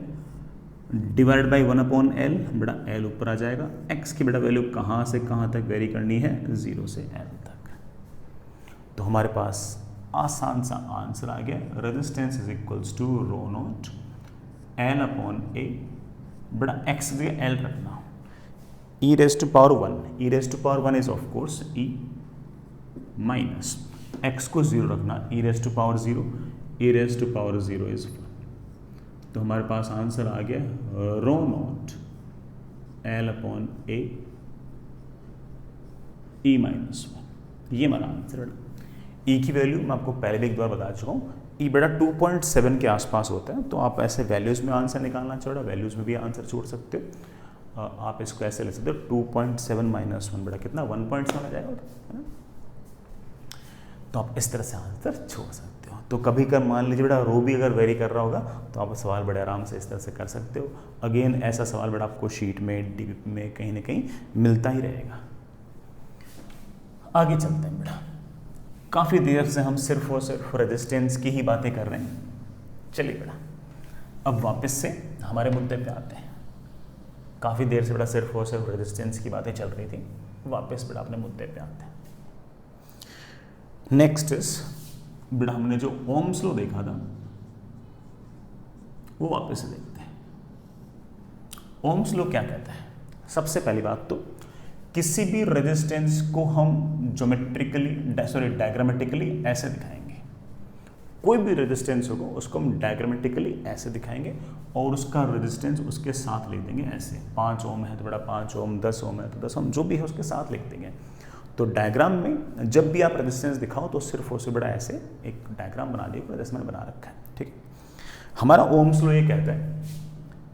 divide by 1 upon L. बेटा एल ऊपर आ जाएगा, एक्स की बेटा वैल्यू कहाँ से कहाँ तक वेरी करनी है, 0 से एल तक। तो हमारे पास आसान सा आंसर आ गया, resistance is equals to rho naught L upon A. बेटा एक्स जगह एल रखना, e raise to power 1, e raise to power 1 is of course e, minus x को 0 रखना, e raise to power 0, e raise to power 0 is 1। तो हमारे पास आंसर आ गया rho naught L upon A e minus 1। ये हमारा आंसर है। ई की वैल्यू मैं आपको पहले भी एक बार बता चुका हूँ, ई बेटा 2.7 के आसपास होता है, तो आप ऐसे वैल्यूज़ में आंसर निकालना चाहो, वैल्यूज़ में भी आंसर छोड़ सकते हो। आप इसको ऐसे ले सकते हो 2.7 माइनस 1 बेटा कितना 1.7 आ जाएगा, है ना। तो आप इस तरह से आंसर छोड़ सकते हो। तो कभी कभी मान लीजिए बेटा रो भी अगर वेरी कर रहा होगा तो आप सवाल बड़े आराम से इस तरह से कर सकते हो। अगेन ऐसा सवाल बेटा आपको शीट में डीबीपी में कहीं ना कहीं मिलता ही रहेगा। आगे चलते हैं बेटा, काफ़ी देर से हम सिर्फ और सिर्फ रेजिस्टेंस की ही बातें कर रहे हैं। चलिए बेटा अब वापस से हमारे मुद्दे पे आते हैं। काफ़ी देर से बेटा सिर्फ और सिर्फ रेजिस्टेंस की बातें चल रही थी, वापस बेटा अपने मुद्दे पे आते हैं। नेक्स्ट इज बेटा हमने जो ओम्स लॉ देखा था वो वापस से देखते हैं। ओम्स लॉ क्या कहता है? सबसे पहली बात तो किसी भी रेजिस्टेंस को हम डायग्रामेटिकली ऐसे दिखाएंगे। कोई भी रेजिस्टेंस होगा उसको हम डायग्रामेटिकली ऐसे दिखाएंगे और उसका रेजिस्टेंस उसके साथ लिख देंगे ऐसे। 5 ओम है तो बड़ा 5 ओम, 10 ओम है तो 10 ओम, जो भी है उसके साथ लिख देंगे। तो डायग्राम में जब भी आप रेजिस्टेंस दिखाओ तो सिर्फ और सिर्फ बड़ा ऐसे एक डायग्राम बना दिया, रेजिस्टेंस बना रखा है, ठीक है। हमारा ओम्स लॉ ये कहता है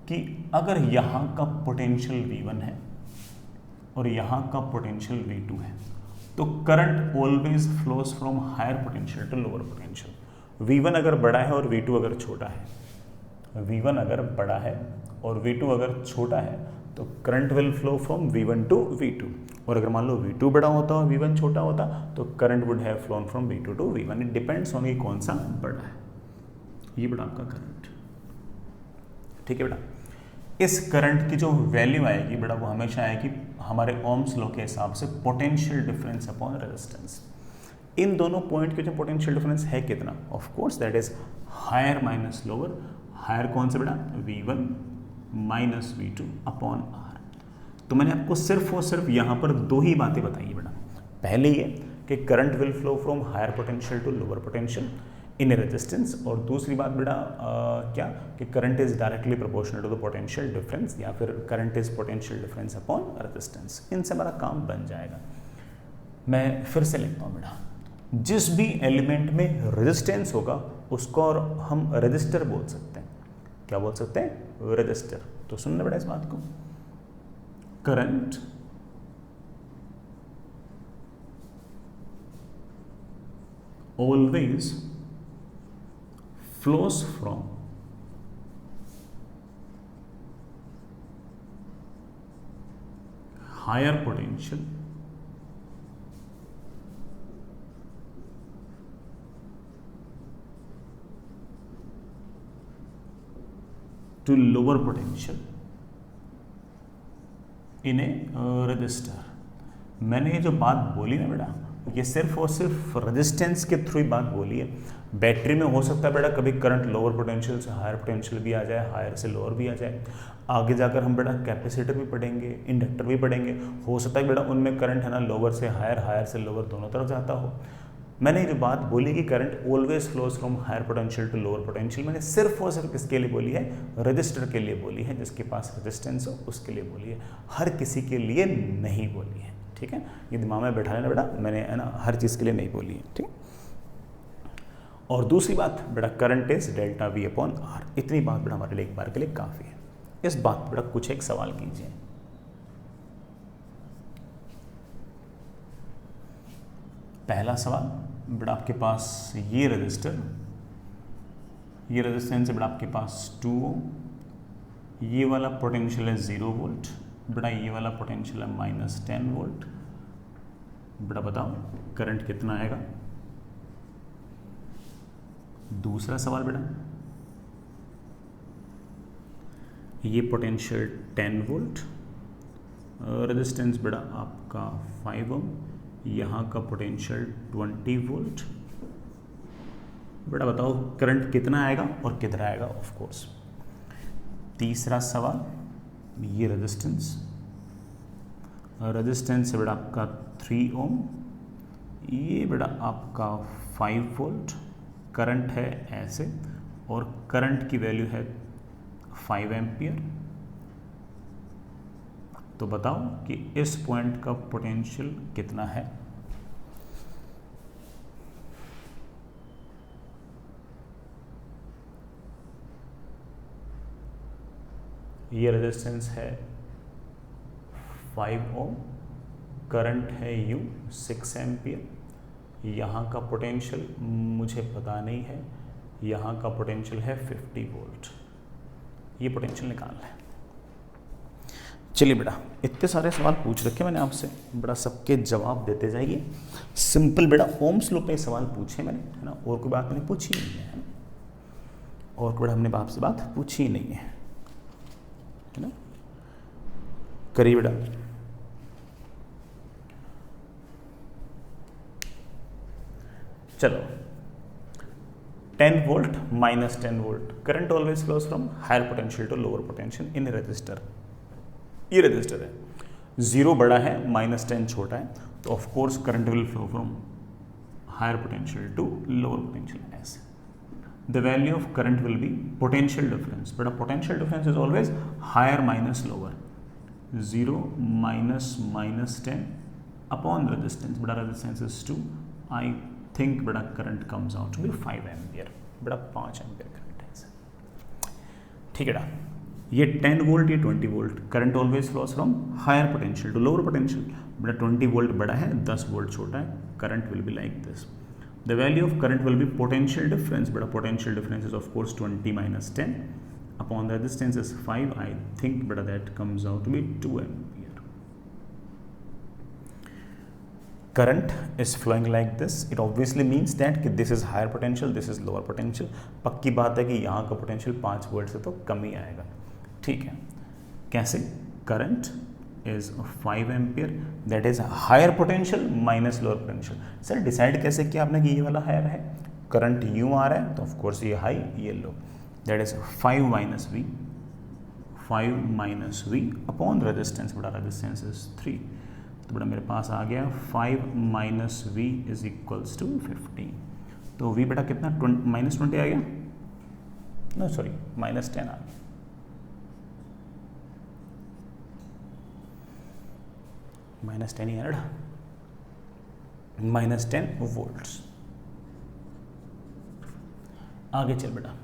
कि अगर यहाँ का पोटेंशियल V1 है और यहाँ का पोटेंशियल V2 है तो current always flows from higher potential to lower potential. V1 अगर बड़ा है और V2 अगर छोटा है, V1 अगर बड़ा है और V2 अगर छोटा है तो current will flow from V1 to V2। और अगर मान लो V2 बड़ा होता और V1 छोटा होता तो current would have flown from V2 to V1। It depends on कि कौन सा बड़ा है। ये बड़ा आपका करंट, ठीक है बेटा। इस करंट की जो वैल्यू आएगी बेटा वो हमेशा आएगी हमारे ओम्स लॉ के हिसाब से पोटेंशियल डिफरेंस अपॉन रेजिस्टेंस। इन दोनों पॉइंट के जो पोटेंशियल डिफरेंस है कितना, of course that is higher minus lower. Higher कौन सा बेटा? V1 minus V2 upon R। तो मैंने आपको सिर्फ और सिर्फ यहाँ पर दो ही बातें बताई बेटा। पहले ये कि current will flow from higher potential to lower potential in a resistance, और दूसरी बात बेटा क्या कि current is directly proportional to the potential difference, या फिर current is potential difference upon resistance. इनसे हमारा काम बन जाएगा। मैं फिर से लिखता हूँ बेटा, जिस भी एलिमेंट में रेजिस्टेंस होगा उसको और हम रजिस्टर बोल सकते हैं। क्या बोल सकते हैं? रजिस्टर। तो सुनना बेटा इस बात को, current always flows from higher potential to lower potential in a resistor। मैंने ये जो बात बोली ना बेटा, ये सिर्फ और सिर्फ रेजिस्टेंस के थ्रू ही बात बोली है। बैटरी में हो सकता है बेटा कभी करंट लोअर पोटेंशियल से हायर पोटेंशियल भी आ जाए, हायर से लोअर भी आ जाए। आगे जाकर हम बेटा कैपेसिटर भी पढ़ेंगे, इंडक्टर भी पढ़ेंगे, हो सकता है बेटा उनमें करंट है ना लोअर से हायर, हायर से लोअर दोनों तरफ जाता हो। मैंने ये जो बात बोली कि current always flows from higher potential to lower potential, मैंने सिर्फ और सिर्फ किसके लिए बोली है? रजिस्टर के लिए बोली है, जिसके पास रेजिस्टेंस हो उसके लिए बोली है, हर किसी के लिए नहीं बोली है, ठीक है। ये दिमाग में बैठा लेना बेटा, मैंने है ना हर चीज़ के लिए नहीं बोली है, ठीक। और दूसरी बात बेटा, current is delta V upon R। इतनी बात बेटा हमारे लिए एक बार के लिए काफ़ी है। इस बात पर बेटा कुछ एक सवाल कीजिए। पहला सवाल बेटा, आपके पास ये रजिस्टर, ये रेजिस्टेंस है बेटा आपके पास 2 ओम, ये वाला पोटेंशियल है 0 वोल्ट बेटा, ये वाला पोटेंशियल है -10 वोल्ट बेटा। बताओ करंट कितना आएगा? दूसरा सवाल बेटा, ये पोटेंशियल 10 वोल्ट, रेजिस्टेंस बेटा आपका 5 ओम, यहाँ का पोटेंशियल 20 वोल्ट बेटा। बताओ करंट कितना आएगा और किधर आएगा? Of course. तीसरा सवाल, ये रेजिस्टेंस है बेटा आपका 3 ओम, ये बेटा आपका 5 वोल्ट, करंट है ऐसे और करंट की वैल्यू है 5 एम्पियर। तो बताओ कि इस पॉइंट का पोटेंशियल कितना है? ये रेजिस्टेंस है 5 ओम, करंट है U 6 एम्पियर, यहाँ का पोटेंशियल मुझे पता नहीं है, यहाँ का पोटेंशियल है 50 वोल्ट। ये पोटेंशियल निकालना है। चलिए बेटा, इतने सारे सवाल पूछ रखे मैंने आपसे, बड़ा सबके जवाब देते जाइए। सिंपल बेटा ओम्स लॉ पे सवाल पूछे मैंने, है ना, और कोई बात मैंने पूछी नहीं है, और कोई हमने आपसे बात पूछी ही नहीं है ना। करिए बेटा। चलो, 10 volt minus 10 volt, current always flows from higher potential to lower potential in resistor. ये रजिस्टर है, 0 बड़ा है माइनस 10 छोटा है, तो of course current will flow from higher potential to lower potential. ऐसे the value of current will be potential difference, बड़ा potential difference is always higher minus lower, 0 minus minus 10 upon resistance, बड़ा रेजिस्टेंस इज 2, आई थिंक बड़ा current comes out to be 5 ampere, बड़ा 5 एम्पियर करंट है। ठीक है ना, ये 10 वोल्ट, ये 20 volt, current always flows from higher potential to lower potential, बड़ा 20 वोल्ट बड़ा है, 10 वोल्ट छोटा है, current will be like this. The value of current will be potential difference, बड़ा potential difference is of course 20 minus 10 upon the resistance is 5, I think बड़ा that comes out to be 2 ampere. current is flowing like this, it obviously means that कि this is higher potential, this is lower potential। पक्की बात है कि यहाँ का पोटेंशियल 5 वोल्ट से तो कम ही आएगा। ठीक है, कैसे? Current is 5 ampere, that is higher potential minus lower potential. Sir decide कैसे किया आपने कि ये वाला हायर है? करंट यूँ आ रहा है तो ऑफकोर्स ये हाई ये low, that is 5 minus V, 5 minus V upon resistance, बड़ा रेजिस्टेंस इज 3, तो बड़ा मेरे पास आ गया 5 minus V is equals to 15। तो वी बेटा कितना माइनस 20 आ गया, नो सॉरी माइनस 10 आ गया। माइनस 10 यार, माइनस 10 वोल्ट्स। आगे चल बेटा,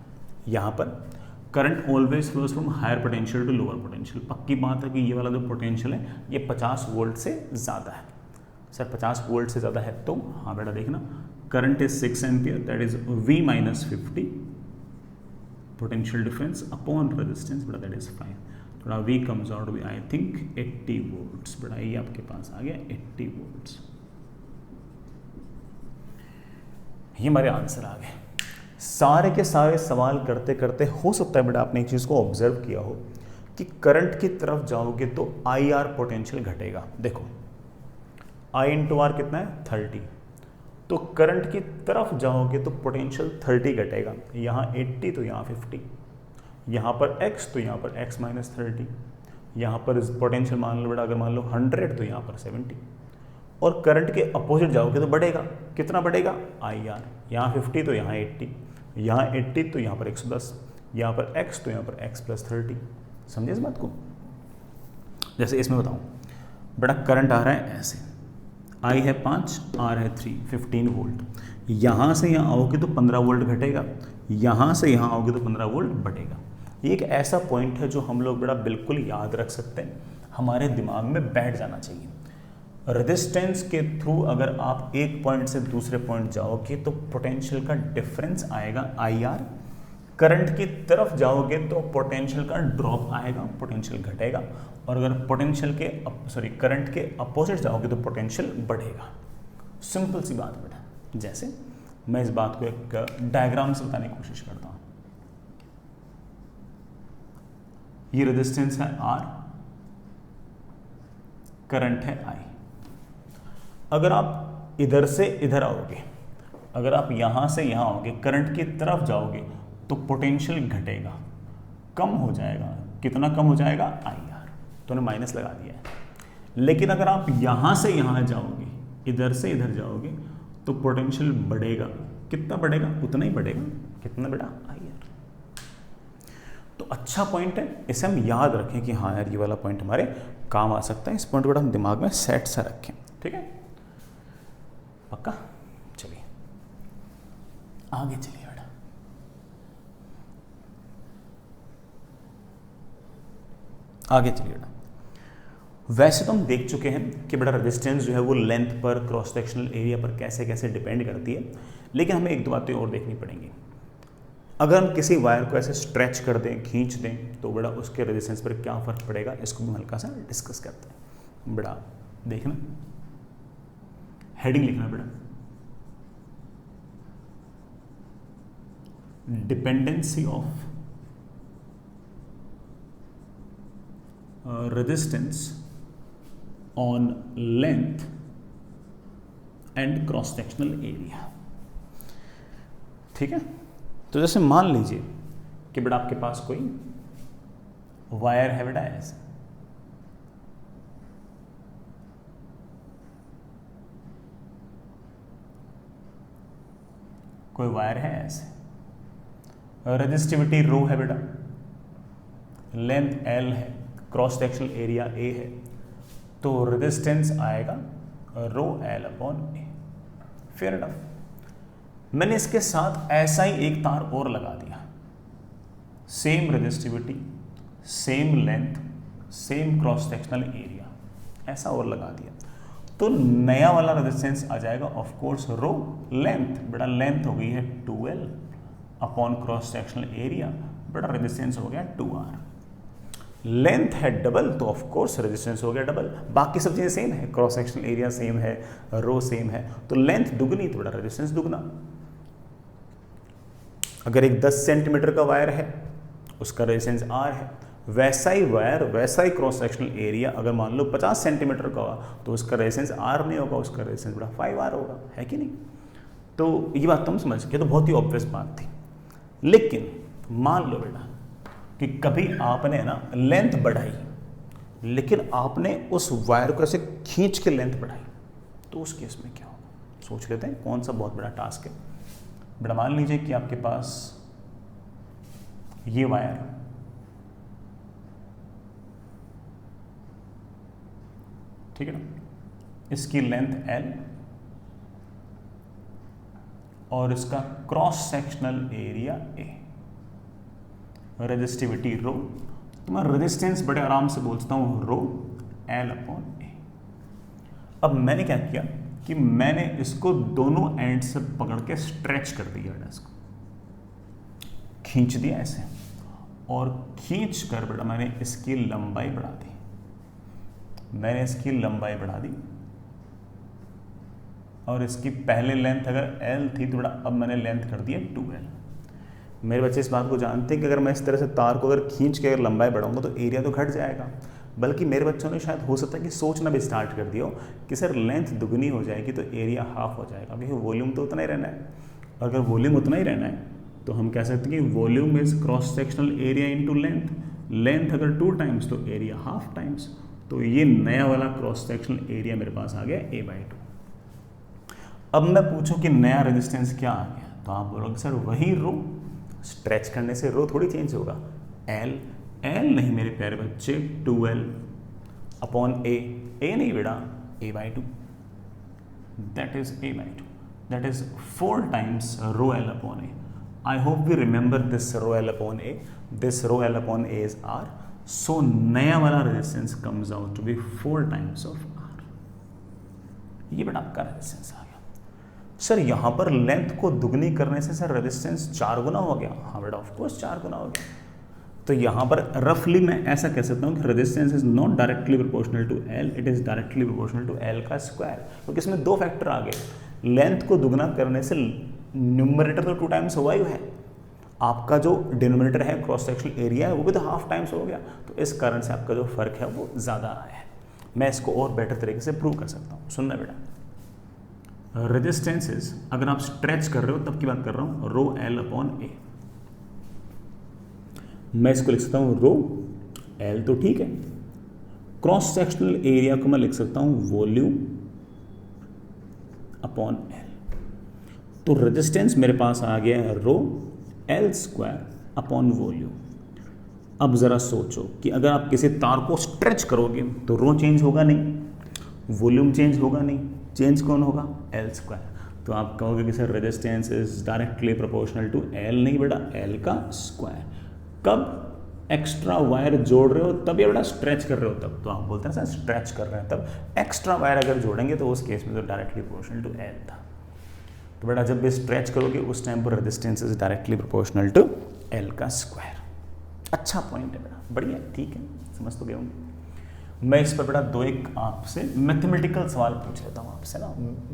यहाँ पर current always flows from higher potential to lower potential. पक्की बात है कि ये वाला जो पोटेंशियल है ये 50 वोल्ट से ज़्यादा है। सर 50 वोल्ट से ज़्यादा है तो हाँ बेटा देखना, current is 6 ampere, that is V minus 50 potential difference upon resistance, बेटा दैट इज 5, थोड़ा V comes out be I think 80 volts. बेटा ये आपके पास आ गया 80 वोल्ट्स। ये हमारे आंसर आ गए। सारे के सारे सवाल करते करते हो सकता है बेटा आपने एक चीज़ को ऑब्जर्व किया हो कि करंट की तरफ जाओगे तो IR पोटेंशियल घटेगा। देखो I इंटू आर कितना है 30, तो करंट की तरफ जाओगे तो पोटेंशियल 30 घटेगा, यहाँ 80 तो यहाँ 50, यहाँ पर x तो यहाँ पर x माइनस 30, यहाँ पर पोटेंशियल मान लो बेटा अगर मान लो 100 तो यहाँ पर 70, और करंट के अपोजिट जाओगे तो बढ़ेगा, कितना बढ़ेगा IR, यहाँ 50 तो यहाँ 80, यहाँ 80 तो यहाँ पर 110, यहाँ पर x तो यहाँ पर x प्लस 30। समझे इस बात को? जैसे इसमें बताऊँ बेटा, करंट आ रहा है ऐसे, I है 5, R है 3, 15 वोल्ट, यहाँ से यहाँ आओगे तो 15 वोल्ट घटेगा, यहाँ से यहाँ आओगे तो 15 वोल्ट बढ़ेगा। ये एक ऐसा पॉइंट है जो हम लोग बेटा बिल्कुल याद रख सकते हैं, हमारे दिमाग में बैठ जाना चाहिए। रेजिस्टेंस के थ्रू अगर आप एक पॉइंट से दूसरे पॉइंट जाओगे तो पोटेंशियल का डिफरेंस आएगा IR, करंट की तरफ जाओगे तो पोटेंशियल का ड्रॉप आएगा, पोटेंशियल घटेगा, और अगर पोटेंशियल के करंट के अपोजिट जाओगे तो पोटेंशियल बढ़ेगा। सिंपल सी बात बेटा। जैसे मैं इस बात को एक डायग्राम से बताने की कोशिश करता हूँ। ये रेजिस्टेंस है R, करंट है I। अगर आप इधर से इधर आओगे, अगर आप यहाँ से यहाँ आओगे, करंट की तरफ जाओगे तो पोटेंशियल घटेगा, कम हो जाएगा। कितना कम हो जाएगा IR, तो ने माइनस लगा दिया है। लेकिन अगर आप यहाँ से यहाँ जाओगे, इधर से इधर जाओगे तो पोटेंशियल बढ़ेगा। कितना बढ़ेगा? उतना ही बढ़ेगा। कितना बेटा? IR। तो अच्छा पॉइंट है, इसे हम याद रखें कि हाँ यार ये वाला पॉइंट हमारे काम आ सकता है। इस पॉइंट को हम दिमाग में सेट सा रखें, ठीक है? पक्का? चलिए आगे चलिए बेटा। आगे चलिए बेटा। वैसे तो हम देख चुके हैं कि बेटा रेजिस्टेंस जो है वो लेंथ पर, क्रॉस सेक्शनल एरिया पर कैसे कैसे डिपेंड करती है, लेकिन हमें एक दो बातें और देखनी पड़ेंगी। अगर हम किसी वायर को ऐसे स्ट्रेच कर दें, खींच दें, तो बेटा उसके रेजिस्टेंस पर क्या फ़र्क पड़ेगा, इसको भी हल्का सा डिस्कस करते हैं। बेटा देखना, हेडिंग लिखना बेटा, dependency of resistance on length and cross sectional area. ठीक है, तो जैसे मान लीजिए कि बेटा आपके पास कोई वायर है बेटा ऐसे, कोई वायर है ऐसे, रेजिस्टिविटी रो है बेटा, लेंथ एल है, क्रॉस सेक्शनल एरिया ए है, तो रेजिस्टेंस आएगा rho L upon A. Fair enough. मैंने इसके साथ ऐसा ही एक तार और लगा दिया, same resistivity, same length, same cross sectional area, ऐसा और लगा दिया, तो नया वाला रेजिस्टेंस आ जाएगा ऑफ कोर्स रो लेंथ, बेटा लेंथ हो गई है 2L upon cross sectional area, बेटा रेजिस्टेंस हो गया 2R। लेंथ है डबल, तो ऑफ कोर्स रेजिस्टेंस हो गया डबल। बाकी सब चीजें सेम है, क्रॉस सेक्शनल एरिया सेम है, रो सेम है, तो लेंथ दुगनी तो बेटा रेजिस्टेंस दुगना। अगर एक 10 सेंटीमीटर का वायर है, उसका रेजिस्टेंस R है, वैसा ही वायर, वैसा ही क्रॉस सेक्शनल एरिया अगर मान लो 50 सेंटीमीटर का हुआ, तो उसका रेजिस्टेंस R नहीं होगा, उसका रेजिस्टेंस बेटा 5R होगा, है कि नहीं। तो ये बात तुम समझ गए, तो बहुत ही ऑब्वियस बात थी। लेकिन मान लो बेटा कि कभी आपने ना लेंथ बढ़ाई, लेकिन आपने उस वायर को ऐसे खींच के लेंथ बढ़ाई, तो उस केस में क्या होगा, सोच लेते हैं कौन सा बहुत बड़ा टास्क है। बेटा मान लीजिए कि आपके पास ये वायर, ठीक है ना, इसकी लेंथ L और इसका cross sectional area A, resistivity rho, तो मैं रेजिस्टेंस बड़े आराम से बोलता हूं रो L अपॉन A। अब मैंने क्या किया कि मैंने इसको दोनों एंड से पकड़ के स्ट्रेच कर दिया, इसको खींच दिया ऐसे, और खींच कर बेटा मैंने इसकी लंबाई बढ़ा दी, मैंने इसकी लंबाई बढ़ा दी, और इसकी पहले लेंथ अगर L थी तो बेटा अब मैंने लेंथ कर दिया 2L। मेरे बच्चे इस बात को जानते हैं कि अगर मैं इस तरह से तार को अगर खींच के अगर लंबाई बढ़ाऊंगा तो एरिया तो घट जाएगा, बल्कि मेरे बच्चों ने शायद हो सकता है कि सोचना भी स्टार्ट कर दिया हो कि सर लेंथ दुगनी हो जाएगी तो एरिया हाफ हो जाएगा, क्योंकि वॉल्यूम तो उतना ही रहना है। और अगर वॉल्यूम उतना ही रहना है तो हम कह सकते हैं कि volume is cross sectional area into length, length अगर 2 टाइम्स तो एरिया हाफ टाइम्स, तो ये नया वाला क्रॉस सेक्शनल एरिया मेरे पास आ गया A/2। अब मैं पूछूं कि नया रेजिस्टेंस क्या आ गया, तो आप बोलोगे सर वही रो, स्ट्रेच करने से रो थोड़ी चेंज होगा, L नहीं मेरे प्यारे बच्चे 2L अपॉन A नहीं बेटा A/2, that is A/2, that is 4 times rho L upon A। I hope we remember this rho L upon A, this rho L upon A is R, so नया वाला resistance comes out to be 4 times of R। ये बेटा आपका रेजिस्टेंस आ गया। सर यहाँ पर लेंथ को दुगनी करने से सर रेजिस्टेंस 4 गुना हो गया, हाँ बेटा ऑफ कोर्स 4 गुना हो गया। तो यहाँ पर रफली मैं ऐसा कह सकता हूँ कि resistance is not directly proportional to L, it is directly proportional to L का स्क्वायर, क्योंकि इसमें 2 फैक्टर आ गए। लेंथ को दुगना करने से न्यूमरेटर तो 2 टाइम्स हुआ ही है, आपका जो डिनोमिनेटर है क्रॉस सेक्शनल एरिया है वो भी तो हाफ टाइम्स हो गया, तो इस कारण से आपका जो फर्क है वो ज़्यादा आया है। मैं इसको और बेटर तरीके से प्रूव कर सकता हूँ, सुनना बेटा। रेजिस्टेंसेस अगर आप स्ट्रेच कर रहे हो तब की बात कर रहा हूं, रो L अपॉन A। मैं इसको लिख सकता हूं रो L, तो ठीक है, क्रॉस सेक्शनल एरिया को मैं लिख सकता हूं वॉल्यूम अपॉन L। तो रेजिस्टेंस मेरे पास आ गया है रो L स्क्वायर अपॉन वॉल्यूम। अब जरा सोचो कि अगर आप किसी तार को स्ट्रेच करोगे तो रो चेंज होगा नहीं, वॉल्यूम चेंज होगा नहीं, चेंज कौन होगा, L स्क्वायर। तो आप कहोगे कि sir resistance is directly proportional to L, नहीं बेटा L का स्क्वायर। कब एक्स्ट्रा वायर जोड़ रहे हो तब या बेटा स्ट्रेच कर रहे हो तब, तो आप बोलते हैं सर स्ट्रेच कर रहे हैं तब। एक्स्ट्रा वायर अगर जोड़ेंगे तो उस केस में तो डायरेक्टली प्रोपोर्शनल टू एल था। तो बेटा जब भी स्ट्रेच करोगे उस टाइम पर resistance is directly proportional to L का स्क्वायर। अच्छा पॉइंट है बेटा, बढ़िया, ठीक है, समझ तो गए होंगे। मैं इस पर बेटा दो एक आपसे मैथमेटिकल सवाल पूछ लेता हूँ आपसे ना,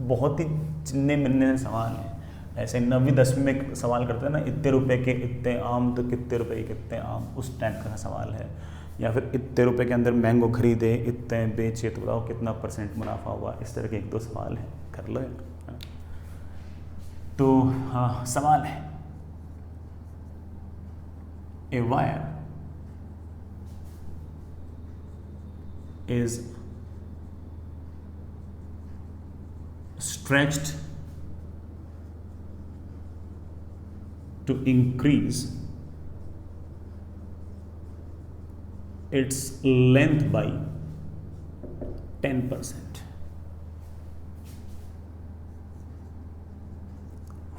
बहुत ही चिन्ने मिलने सवाल हैं। ऐसे 9वीं 10वीं में सवाल करते हैं ना, इतने रुपए के इतने आम तो कितने रुपए के कितने आम, उस टाइप का सवाल है। या फिर इतने रुपए के अंदर मैंगो खरीदे, इतने बेचे तो बताओ कितना % मुनाफा हुआ। इस तरह के एक दो सवाल हैं, कर लो यार। तो हाँ, सवाल है, a wire is stretched to increase its length by 10%.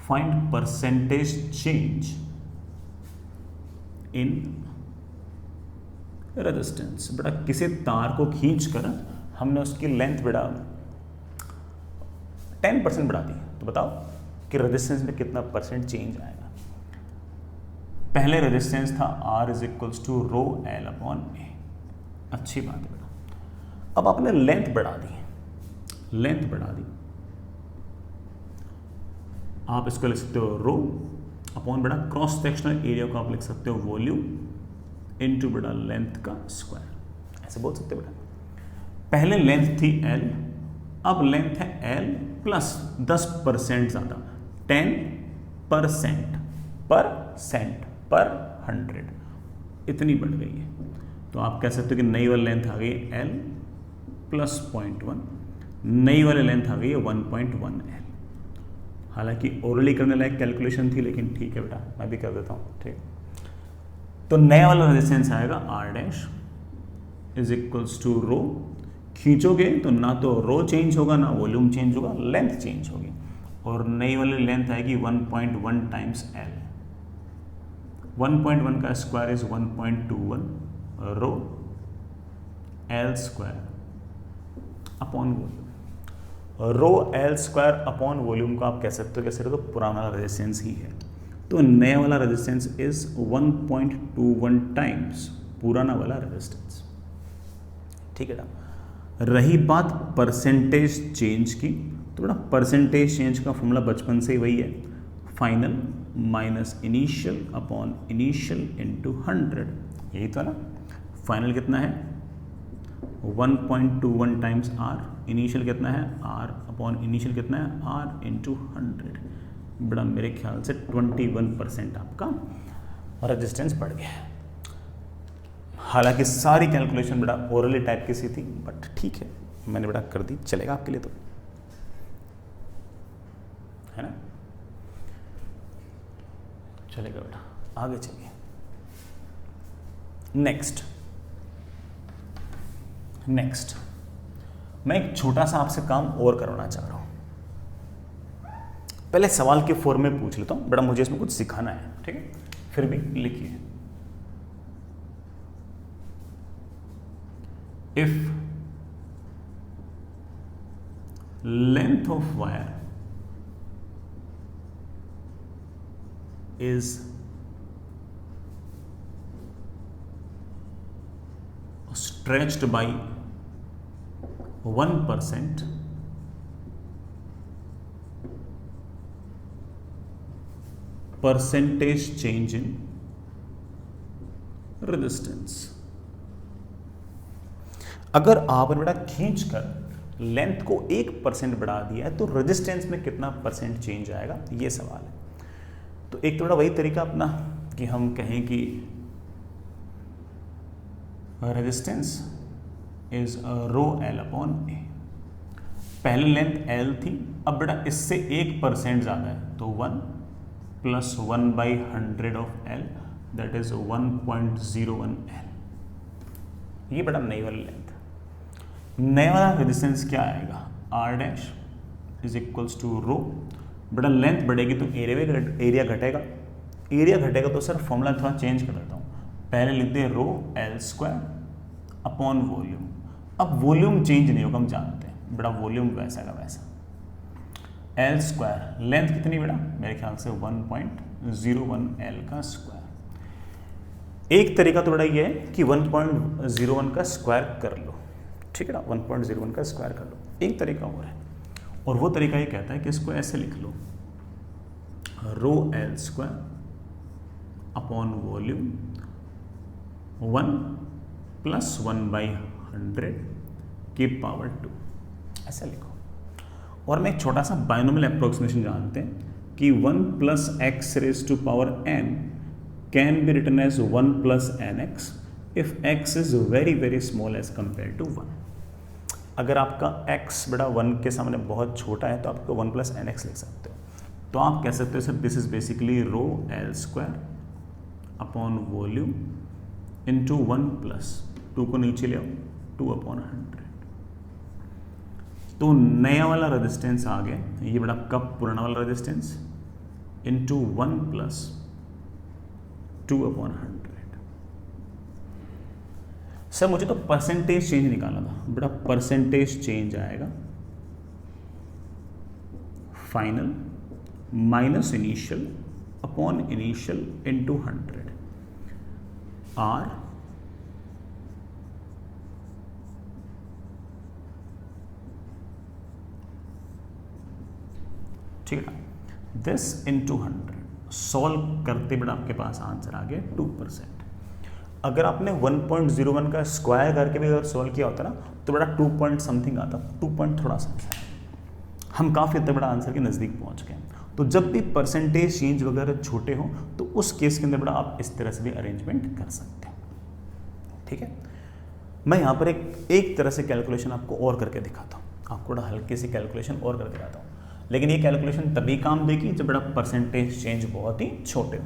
Find percentage change in resistance. बेटा किसी तार को खींचकर हमने उसकी लेंथ बेटा 10% बढ़ा दी, तो बताओ कि रेजिस्टेंस में कितना % चेंज आएगा। पहले रेजिस्टेंस था R is equals to rho L upon A, अच्छी बात है बेटा। अब आपने लेंथ बढ़ा दी, लेंथ बढ़ा दी, आप इसको लिख सकते हो रो अपॉन बेटा क्रॉस सेक्शनल एरिया को आप लिख सकते हो वॉल्यूम इनटू बेटा लेंथ का स्क्वायर, ऐसे बोल सकते हो बेटा। पहले लेंथ थी L, अब लेंथ है L प्लस 10% ज़्यादा, 10% पर 100, इतनी बढ़ गई है। तो आप कह सकते हो कि नई वाली लेंथ आ गई L प्लस 0.1, नई वाली लेंथ आ गई है 1.1 L। हालांकि ओरली करने लायक कैलकुलेशन थी, लेकिन ठीक है बेटा, मैं भी कर देता हूँ, ठीक। तो नया वाला रेजिस्टेंस आएगा R dash is equals to rho, खींचोगे तो ना तो रो चेंज होगा ना वॉल्यूम चेंज होगा, लेंथ चेंज होगी, और नई वाली लेंथ आएगी 1.1 टाइम्स L। 1.1 का square is 1.21 rho L square upon volume. Rho L square upon volume को आप कह सकते हो कैसे, तो पुराना रेजिस्टेंस ही है। तो नया वाला रेजिस्टेंस इज 1.21 टाइम्स पुराना वाला रेजिस्टेंस, ठीक है ना। रही बात परसेंटेज चेंज की, तो बेटा परसेंटेज चेंज का फॉर्मूला बचपन से ही वही है, final minus initial upon initial into 100, यही तो है ना। फाइनल कितना है 1.21 टाइम्स R, इनिशियल कितना है R अपॉन इनिशियल कितना है R इंटू 100। बड़ा मेरे ख्याल से 21% आपका रेजिस्टेंस बढ़ गया है। हालांकि सारी कैलकुलेशन बड़ा ओरली टाइप की सी थी, बट ठीक है, मैंने बड़ा कर दी, चलेगा आपके लिए तो, है ना, चलेगा बेटा। आगे चलिए, नेक्स्ट मैं एक छोटा सा आपसे काम और करवाना चाह रहा हूं। पहले सवाल के फॉर्म में पूछ लेता हूं, बड़ा मुझे इसमें कुछ सिखाना है, ठीक है, फिर भी लिखिए। If length of wire is stretched by 1%, percentage change in resistance। अगर आपने बेटा खींचकर लेंथ को 1% बढ़ा दिया है तो रेजिस्टेंस में कितना % चेंज आएगा, ये सवाल है। तो एक थोड़ा वही तरीका अपना कि हम कहें कि resistance is rho L upon A. पहले लेंथ एल थी, अब बेटा इससे 1% ज़्यादा है तो 1 plus 1/100 of L, that is 1.01 L. ये बेटा नई वाली लेंथ। नया वाला रेजिस्टेंस क्या आएगा, R dash is equals to rho. बेटा लेंथ बढ़ेगी तो एरिया घटेगा। एरिया घटेगा तो सर फॉर्मूला थोड़ा चेंज कर देता हूँ, पहले लिखते हैं रो एल स्क्वायर अपॉन वॉल्यूम। अब वॉल्यूम चेंज नहीं होगा, हम जानते हैं बेटा, वॉल्यूम वैसा का वैसा। एल स्क्वायर लेंथ कितनी बेटा, मेरे ख्याल से 1.01 एल का स्क्वायर। एक तरीका तो बेटा ये है कि 1.01 का स्क्वायर कर लो, ठीक है ना, 1.01 का स्क्वायर कर लो। एक तरीका और है, और वो तरीका ये कहता है कि इसको ऐसे लिख लो, rho L square upon volume 1 + 1/100 की पावर 2, ऐसा लिखो। और मैं एक छोटा सा बाइनोमियल अप्रोक्सीमेशन जानते हैं कि 1 + x⁻n can be written as 1 + nx if x is very very small as compare to 1। अगर आपका x बेटा 1 के सामने बहुत छोटा है तो आपको 1 + nx लिख सकते हो। तो आप कह सकते हो sir this is basically row L square upon volume into 1 + 2 को नीचे ले आओ 2/100। तो नया वाला रेजिस्टेंस आ गया, ये बड़ा कब पुराना वाला रेजिस्टेंस इंटू 1 + 2/100। सर मुझे तो परसेंटेज चेंज निकालना था बेटा, परसेंटेज चेंज आएगा final minus initial upon initial into 100 R ठीक है। दिस इंटू 100 सॉल्व करते बेटा आपके पास आंसर आ गया 2%। अगर आपने 1.01 का स्क्वायर करके भी अगर सॉल्व किया होता ना तो बेटा 2 पॉइंट समथिंग आता, 2 पॉइंट थोड़ा सा। हम काफ़ी इतना बड़ा आंसर के नज़दीक पहुंच गए। तो जब भी परसेंटेज चेंज वगैरह छोटे हो तो उस केस के अंदर बेटा आप इस तरह से भी अरेंजमेंट कर सकते हो, ठीक है। मैं यहाँ पर एक तरह से कैलकुलेशन आपको और करके दिखाता हूँ, आपको बड़ा हल्के से कैलकुलेशन और करके दिखाता हूँ, लेकिन ये कैलकुलेशन तभी काम देगी जब बड़ा परसेंटेज चेंज बहुत ही छोटे हो।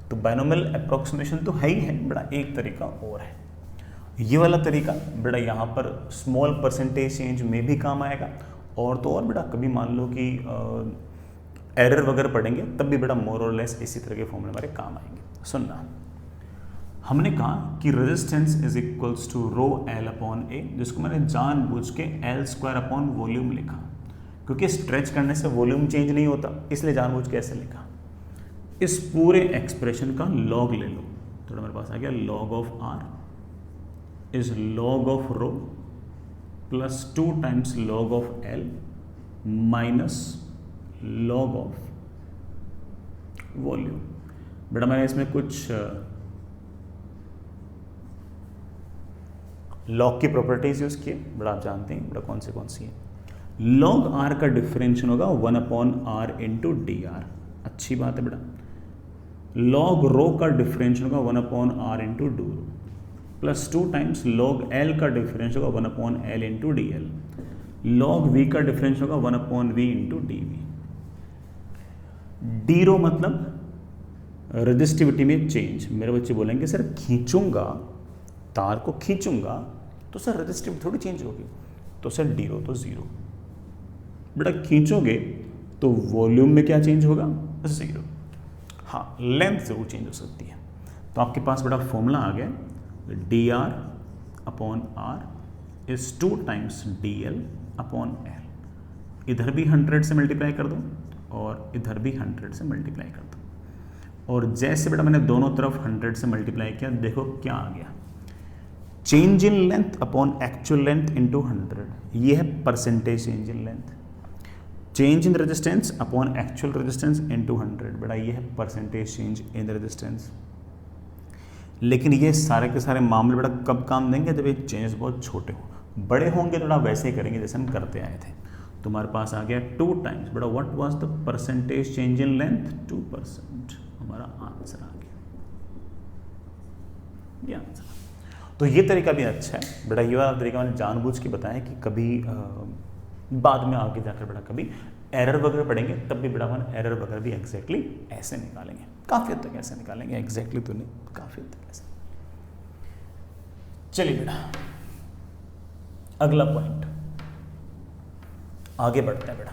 तो बाइनोमियल अप्रोक्सीमेशन तो है ही है, बड़ा एक तरीका और है, ये वाला तरीका बेटा यहाँ पर स्मॉल परसेंटेज चेंज में भी काम आएगा, और तो और बेटा कभी मान लो कि एरर वगैरह पढ़ेंगे तब भी बेटा मोर और लेस इसी तरह के फॉर्मूले हमारे काम आएंगे। सुनना, हमने कहा कि resistance is equals to rho L upon A, जिसको मैंने जानबूझ के एल स्क्वायर अपॉन वॉल्यूम लिखा, क्योंकि स्ट्रेच करने से वॉल्यूम चेंज नहीं होता, इसलिए जानबूझ के ऐसे लिखा। इस पूरे एक्सप्रेशन का लॉग ले लो, तो मेरे पास आ गया log of R is log of rho plus 2 times log of L minus log of volume. बेटा मैंने इसमें कुछ लॉग की प्रॉपर्टीज यूज किए, बेटा आप जानते हैं बेटा कौन सी है। लॉग आर का डिफरेंशियल होगा 1/r इंटू डी आर, अच्छी बात है बेटा। लॉग रो का डिफरेंशियल होगा 1/r into d rho, plus 2 times log L का डिफरेंशियल होगा 1/l into d L. Log V का डिफरेंशियल होगा 1/v into d V. D rho मतलब रेजिस्टिविटी में चेंज। मेरे बच्चे बोलेंगे सर खींचूंगा, तार को खींचूंगा तो सर रेजिस्टिविटी थोड़ी चेंज होगी, तो सर डी रो तो 0। बेटा खींचोगे तो वॉल्यूम में क्या चेंज होगा, 0। हाँ लेंथ जरूर चेंज हो सकती है। तो आपके पास बेटा फॉर्मूला आ गया d R upon R is 2 times d L upon L. इधर भी 100 से मल्टीप्लाई कर दो और इधर भी 100 से मल्टीप्लाई कर दो, और जैसे बेटा मैंने दोनों तरफ 100 से मल्टीप्लाई किया, देखो क्या आ गया, change in length upon actual length into 100। ये है percentage change in length. Change in resistance upon actual resistance into 100, बेटा ये है परसेंटेज चेंज इन रेजिस्टेंस। लेकिन ये सारे के सारे मामले बेटा कब काम देंगे, जब ये चेंजेस बहुत छोटे हो। बड़े होंगे तो बेटा वैसे ही करेंगे जैसे हम करते आए थे। तुम्हारे पास आ गया 2 टाइम्स, बेटा what was the percentage change in length, 2%। हमारा आंसर आ गया, ये आंसर। तो ये तरीका भी अच्छा है बेटा, ये वाला तरीका मैंने जानबूझ के बताया कि कभी बाद में आगे जाकर बेटा कभी एरर वगैरह पढ़ेंगे तब भी बेटा अपन एरर वगैरह भी एग्जैक्टली ऐसे निकालेंगे, काफ़ी हद तक ऐसे निकालेंगे, एग्जैक्टली तो नहीं, काफ़ी हद तक ऐसे। चलिए बेटा अगला पॉइंट आगे बढ़ते हैं बेटा।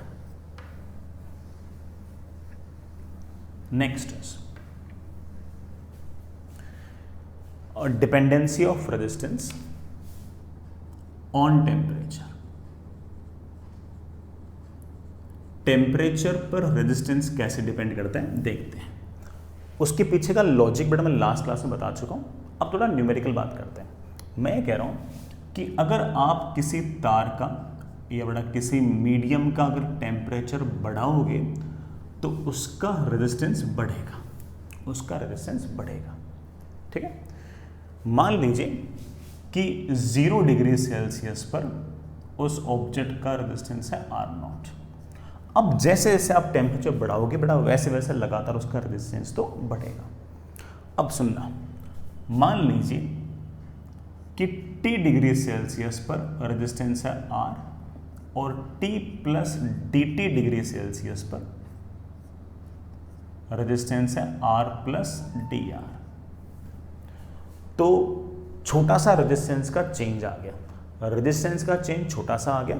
Next is dependency of resistance on temperature. Temperature पर रेजिस्टेंस कैसे डिपेंड करता है देखते हैं। उसके पीछे का लॉजिक बेटा मैं लास्ट क्लास में बता चुका हूं। अब थोड़ा न्यूमेरिकल बात करते हैं। मैं ये कह रहा हूं कि अगर आप किसी तार का या बेटा किसी मीडियम का अगर टेम्परेचर बढ़ाओगे तो उसका रेजिस्टेंस बढ़ेगा, उसका रेजिस्टेंस बढ़ेगा। ठीक है, मान लीजिए कि 0 डिग्री सेल्सियस पर उस ऑब्जेक्ट का रेजिस्टेंस है R0। अब जैसे जैसे आप टेम्परेचर बढ़ाओगे बेटा वैसे वैसे लगातार उसका रेजिस्टेंस तो बढ़ेगा। अब सुनना, मान लीजिए कि T डिग्री सेल्सियस पर रेजिस्टेंस है R और T plus DT degree Celsius पर रेजिस्टेंस है R प्लस DR। तो छोटा सा रेजिस्टेंस का चेंज आ गया, रेजिस्टेंस का चेंज छोटा सा आ गया।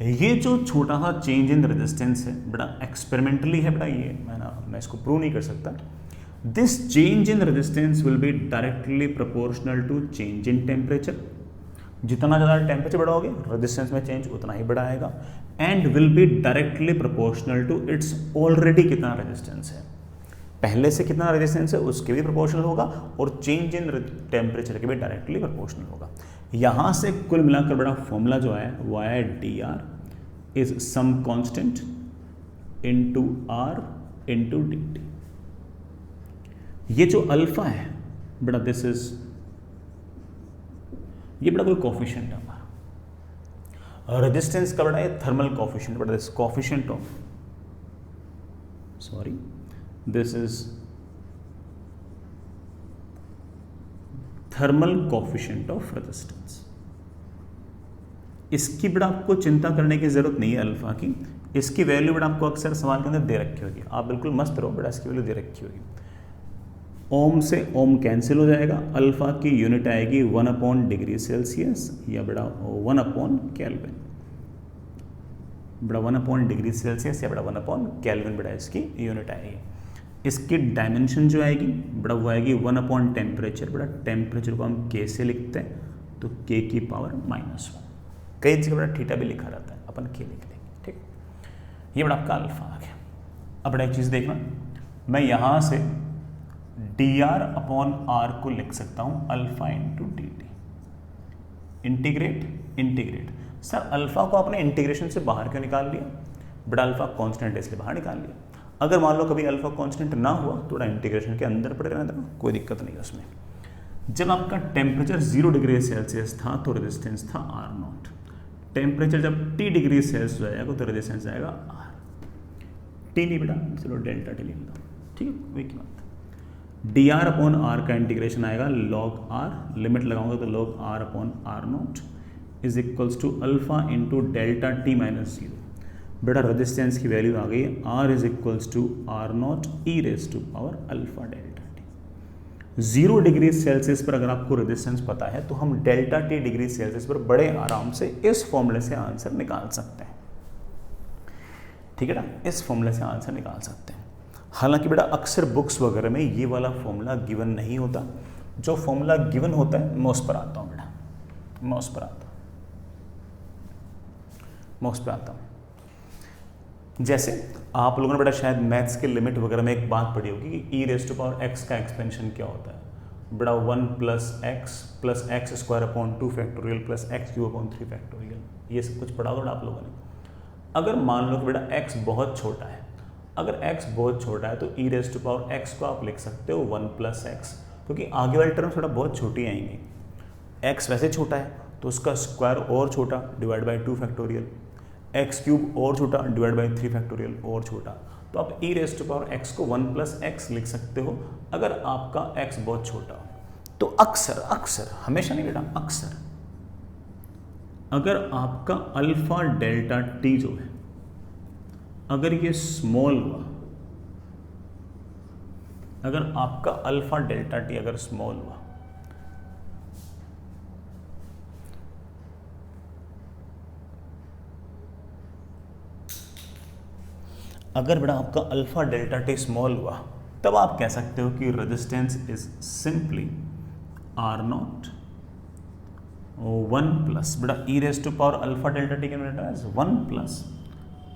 ये जो छोटा सा चेंज इन रेजिस्टेंस है बेटा एक्सपेरिमेंटली है बेटा, ये मैं इसको प्रूव नहीं कर सकता। This change in resistance will be directly proportional to change in temperature. जितना ज़्यादा टेम्परेचर बढ़ाओगे रेजिस्टेंस में चेंज उतना ही बढ़ आएगा, and will be directly proportional to its already कितना रेजिस्टेंस है, पहले से कितना रेजिस्टेंस है उसके भी प्रोपोर्शनल होगा और चेंज इन टेम्परेचर के भी डायरेक्टली प्रोपोर्शनल होगा। यहां से कुल मिलाकर बड़ा फॉर्मूला जो है वो है dr is some constant into r into dt। ये जो अल्फा है बेटा दिस इज, ये बड़ा कोई कोफिशिएंट है हमारा रेजिस्टेंस का बड़ा है थर्मल कोफिशिएंट, बड़ा this coefficient of sorry this is thermal coefficient of resistance. इसकी बड़ा आपको चिंता करने की जरूरत नहीं है अल्फा की, इसकी वैल्यू बड़ा आपको अक्सर सवाल के अंदर दे रखी होगी, आप बिल्कुल मस्त रहो बेटा, इसकी वैल्यू दे रखी होगी। ओम से ओम कैंसिल हो जाएगा, अल्फा की यूनिट आएगी 1 डिग्री सेल्सियस या बड़ा 1 केल्विन, बड़ा 1 डिग्री सेल्सियस या बड़ा 1 केल्विन बड़ा इसकी यूनिट आएगी। इसकी डायमेंशन जो आएगी बड़ा वो आएगी 1 टेम्परेचर, बड़ा टेम्परेचर को हम के से लिखते हैं तो के की पावर -1, कई जगह बड़ा थीटा भी लिखा रहता है, अपन के लिख लेंगे। ठीक, ये बड़ा आपका अल्फा आ गया। अब बड़ा एक चीज़ देखना, मैं यहाँ से dr/r को लिख सकता हूँ alpha into D T, integrate integrate. Sir alpha को आपने इंटीग्रेशन से बाहर क्यों निकाल लिया, बड़ा अल्फा कॉन्स्टेंट है इसलिए बाहर निकाल लिया। अगर मान लो कभी अल्फा कांस्टेंट ना हुआ थोड़ा इंटीग्रेशन के अंदर पड़े रहना था, कोई दिक्कत नहीं है उसमें। जब आपका टेम्परेचर 0 डिग्री सेल्सियस था तो रेजिस्टेंस था R0, टेम्परेचर जब T डिग्री सेल्सियस जाएगा तो रेजिस्टेंस आएगा R। T नहीं बेटा, चलो डेल्टा टी लिख लो, ठीक है वही की बात। dr/r का इंटीग्रेशन आएगा log r, लिमिट लगाऊंगा तो log r/r0 is equals to alpha into delta T minus 0। बेटा रेजिस्टेंस की वैल्यू आ गई है R is equals to R0 e raise to power alpha delta T. 0 degree Celsius पर अगर आपको रेजिस्टेंस पता है तो हम डेल्टा टी डिग्री सेल्सियस पर बड़े आराम से इस फॉर्मूले से आंसर निकाल सकते हैं। ठीक है ना, इस फॉर्मूले से आंसर निकाल सकते हैं। हालांकि बेटा अक्सर बुक्स वगैरह में ये वाला फॉर्मूला गिवन नहीं होता, जो फॉर्मूला गिवन होता है मैं उस पर आता हूँ बेटा, मैं उस पर आता हूँ। जैसे आप लोगों ने बेटा शायद मैथ्स के लिमिट वगैरह में एक बात पढ़ी होगी कि e raise to power x का एक्सपेंशन क्या होता है, बेटा 1 plus x square upon 2 factorial plus x cube upon 3 factorial, ये सब कुछ पढ़ा होगा आप लोगों ने। अगर मान लो कि बेटा x बहुत छोटा है, अगर x बहुत छोटा है तो e raise to power x को आप लिख सकते हो 1 प्लस x, क्योंकि आगे वाली टर्म थोड़ा बहुत छोटी आएंगी। x वैसे छोटा है तो उसका स्क्वायर और छोटा divide by 2 factorial, x cube और छोटा डिवाइड बाई 3 फैक्टोरियल और छोटा, तो आप e raise to power x को 1 प्लस x लिख सकते हो अगर आपका x बहुत छोटा हो। तो अक्सर हमेशा नहीं बेटा, अक्सर अगर आपका अल्फा डेल्टा t जो है अगर ये स्मॉल हुआ, अगर आपका अल्फा डेल्टा t अगर स्मॉल हुआ अगर बेटा आपका अल्फा डेल्टा टी स्मॉल हुआ तब आप कह सकते हो कि resistance is simply R naught 1 plus बेटा ई raise to power alpha delta T can write as 1 plus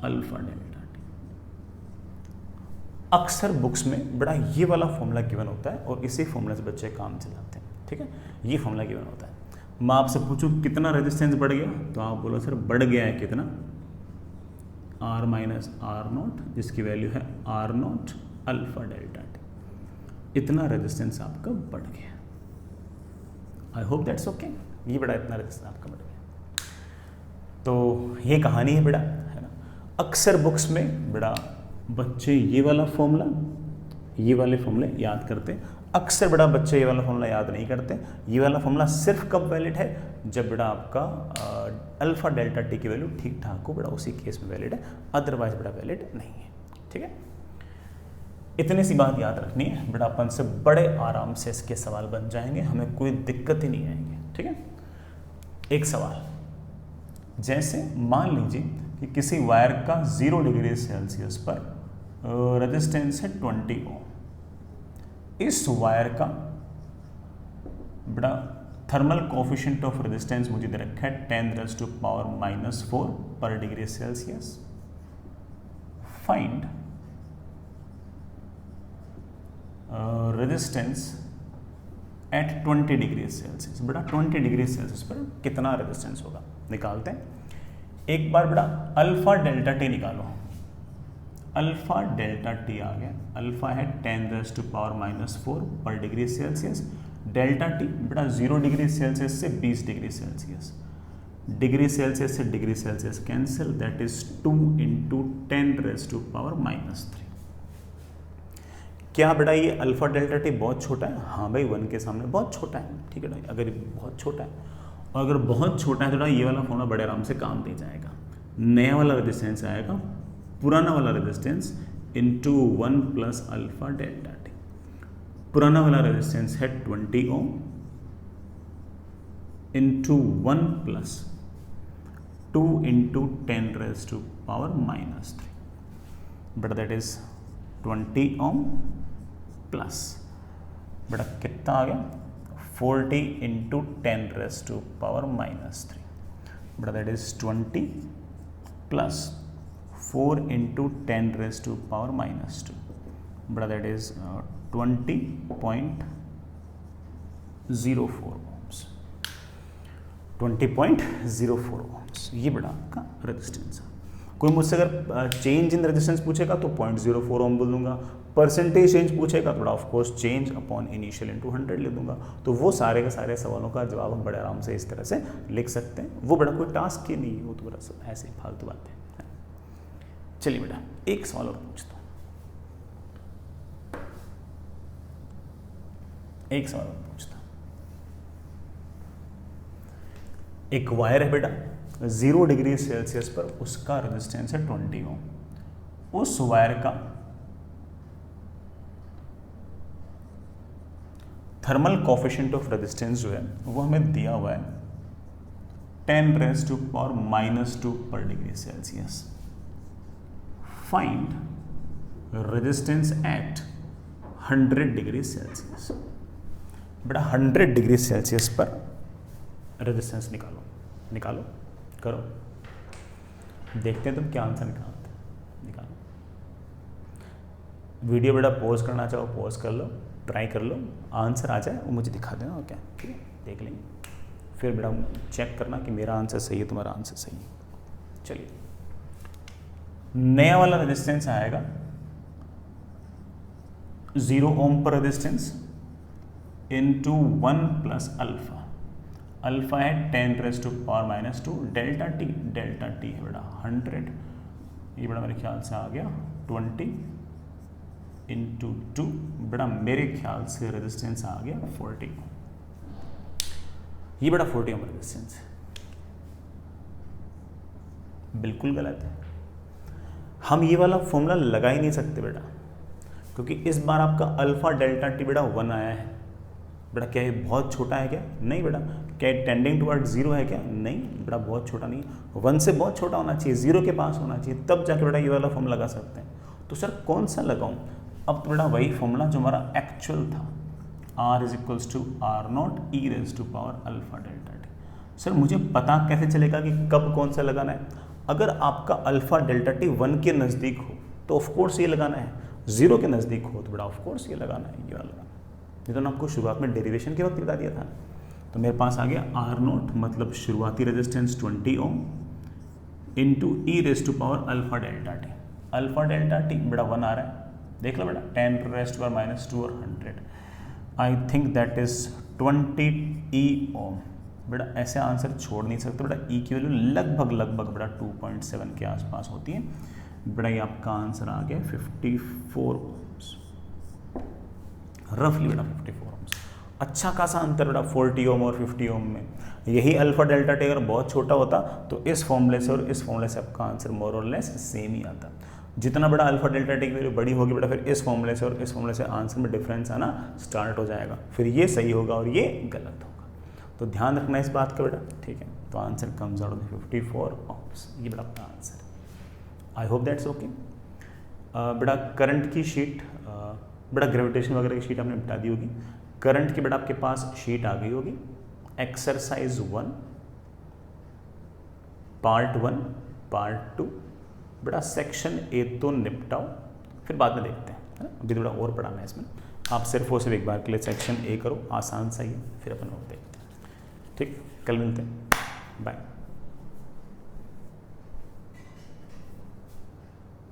alpha delta T. अक्सर बुक्स में बेटा ये वाला फॉर्मूला गिवन होता है और इसी फॉर्मूला से बच्चे काम चलाते हैं, ठीक है, ये फॉर्मूला गिवन होता है। मैं आपसे पूछूं कितना रेजिस्टेंस बढ़ गया, तो आप बोलो सर बढ़ गया है कितना, आर माइनस आर नॉट, जिसकी वैल्यू है R not alpha delta T. इतना रेजिस्टेंस आपका बढ़ गया। I hope that's okay. ये बड़ा इतना रेजिस्टेंस आपका बढ़ गया। तो ये कहानी है बेटा, है ना। अक्सर बुक्स में बेटा बच्चे ये वाला फॉर्मूला, ये वाले फॉर्मूले याद करते हैं। अक्सर बेटा बच्चे ये वाला फॉर्मूला याद नहीं करते। ये वाला फॉर्मूला सिर्फ कब वैलिड है, जब बेटा आपका अल्फा डेल्टा टी की वैल्यू ठीक ठाक हो, बेटा उसी केस में वैलिड है, अदरवाइज बेटा वैलिड नहीं है, ठीक है। इतनी सी बात याद रखनी है बेटा, अपन से बड़े आराम से इसके सवाल बन जाएंगे, हमें कोई दिक्कत ही नहीं आएगी, ठीक है। एक सवाल, जैसे मान लीजिए कि किसी वायर का 0 डिग्री सेल्सियस पर रेजिस्टेंस है 20 ओम। इस वायर का बेटा थर्मल कोफिशिएंट ऑफ रेजिस्टेंस मुझे दे रखा है 10⁻⁻⁴ पर degree Celsius. Find resistance at 20 degree Celsius. बेटा 20 डिग्री सेल्सियस पर कितना रेजिस्टेंस होगा, निकालते हैं। एक बार बेटा अल्फा डेल्टा टी निकालो। अल्फा डेल्टा टी आ गया, अल्फा है 10⁻⁻⁴ पर डिग्री सेल्सियस। डेल्टा टी बेटा 0 डिग्री सेल्सियस से 20 डिग्री सेल्सियस, डिग्री सेल्सियस से degree Celsius cancel, that is 2 × 10⁻⁻3। क्या बेटा ये अल्फा डेल्टा टी बहुत छोटा है? हाँ भाई 1 के सामने बहुत छोटा है, ठीक है ना। अगर बहुत छोटा है और अगर बहुत छोटा है तो ये वाला फॉर्मूला बड़े आराम से काम दे जाएगा। नया वाला रेजिस्टेंस आएगा पुराना वाला resistance into 1 plus alpha delta T. पुराना वाला रेजिस्टेंस है 20 ओम इंटू 1 प्लस 2 × 10⁻⁻3, बेटा दैट इज 20 ओम प्लस बेटा कितना आ गया 40 × 10⁻⁻3, बेटा दैट इज 20 प्लस 4 × 10⁻⁻2, बेटा दैट इज 20.04 ohms, 20.04 ohms। ये बेटा आपका रेजिस्टेंस है। कोई मुझसे अगर चेंज इन रेजिस्टेंस पूछेगा तो 0.04 ओम बोल दूंगा, परसेंटेज चेंज पूछेगा तो of course change upon initial into 100 लिख दूंगा। तो वो सारे के सारे सवालों का जवाब हम बड़े आराम से इस तरह से लिख सकते हैं। वो बड़ा कोई टास्क ही नहीं है, वो तो बड़ा सब ऐसे फालतू बातें हैं। चलिए बेटा एक सवाल और पूछता हूँ, एक सवाल और पूछता हूँ। एक वायर है बेटा 0 डिग्री सेल्सियस पर, उसका रेजिस्टेंस है 20 ओम। उस वायर का थर्मल कोफिशिएंट ऑफ रेजिस्टेंस जो है वो हमें दिया हुआ है 10⁻⁻² पर degree Celsius. Find resistance at 100 degree Celsius. बेटा 100 डिग्री सेल्सियस पर रेजिस्टेंस निकालो, निकालो करो, देखते हैं तुम क्या आंसर निकालते हैं। निकालो, वीडियो बेटा पॉज करना चाहो पॉज कर लो, ट्राई कर लो, आंसर आ जाए वो मुझे दिखा देना और क्या, ठीक है, देख लेंगे। फिर बेटा चेक करना कि मेरा आंसर सही है तुम्हारा आंसर सही है। चलिए नया वाला रेजिस्टेंस आएगा 0 ओम पर resistance into 1 plus alpha. Alpha है 10⁻⁻², डेल्टा टी है बेटा 100, ये बेटा मेरे ख्याल से आ गया 20 × 2, बेटा मेरे ख्याल से रेजिस्टेंस आ गया 40। ये बेटा 40 ओम रेजिस्टेंस है, बिल्कुल गलत है। हम ये वाला फॉर्मूला लगा ही नहीं सकते बेटा, क्योंकि इस बार आपका अल्फा डेल्टा टी बेटा 1 आया है। बेटा क्या ये बहुत छोटा है क्या? नहीं बेटा। क्या ये टेंडिंग टुवर्ड 0 है क्या? नहीं बेटा, बहुत छोटा नहीं, 1 से बहुत छोटा होना चाहिए, 0 के पास होना चाहिए, तब जाके बेटा ये वाला फॉर्मूला लगा सकते हैं। तो सर कौन सा लगाऊं? अब तो बेटा वही फॉर्मूला जो हमारा एक्चुअल था, R is equals to R not E raise to power alpha delta T. Sir मुझे पता कैसे चलेगा कि कब कौन सा लगाना है? अगर आपका अल्फा डेल्टा टी 1 के नज़दीक हो तो ऑफकोर्स ये लगाना है, 0 के नज़दीक हो तो बड़ा ऑफकोर्स ये लगाना है, ये वाला लगाना है। ये तो मैंने आपको शुरुआत में डेरिवेशन के वक्त बता दिया था। तो मेरे पास आ गया आर नॉट मतलब शुरुआती resistance 20 ohm into e raise to power alpha delta T. अल्फा डेल्टा टी बेटा 1 आ रहा है, देख लो बेटा 10 रेस्ट पर -2 और 100, आई थिंक दैट इज 20 ई ओम। बेटा ऐसे आंसर छोड़ नहीं सकते बेटा, ई की वैल्यू लगभग बेटा 2.7 के आसपास होती है। बेटा ये आपका आंसर आ गया 54 ओम्स, रफली बेटा 54 ओम्स। अच्छा खासा अंतर बेटा 40 ओम और 50 ओम में। यही अल्फा डेल्टा टी अगर बहुत छोटा होता तो इस फॉर्मूले से और इस फॉर्मूले से आपका आंसर मोर और लेस सेम ही आता। जितना बड़ा अल्फा डेल्टा टी की वैल्यू बड़ी होगी बेटा फिर इस फॉर्मूले से और इस फॉर्मूले से आंसर में डिफरेंस आना स्टार्ट हो जाएगा, फिर ये सही होगा और ये गलत होगा। तो ध्यान रखना इस बात का बेटा, ठीक है। तो आंसर कम्स आउट 54 ओम्स, ये बेटा आपका आंसर है। आई होप दैट्स ओके। बेटा करंट की शीट, बेटा ग्रेविटेशन वगैरह की शीट आपने बता दी होगी। करंट की बेटा आपके पास शीट आ गई होगी। एक्सरसाइज 1 पार्ट 1 पार्ट 2 बेटा सेक्शन ए तो निपटाओ, फिर बाद में देखते हैं, है ना। अभी थोड़ा और पढ़ाना है इसमें, आप सिर्फ और सिर्फ एक बार के लिए सेक्शन ए करो, आसान सा ही है, फिर अपन और देखते हैं। ठीक, कल मिलते हैं, बाय।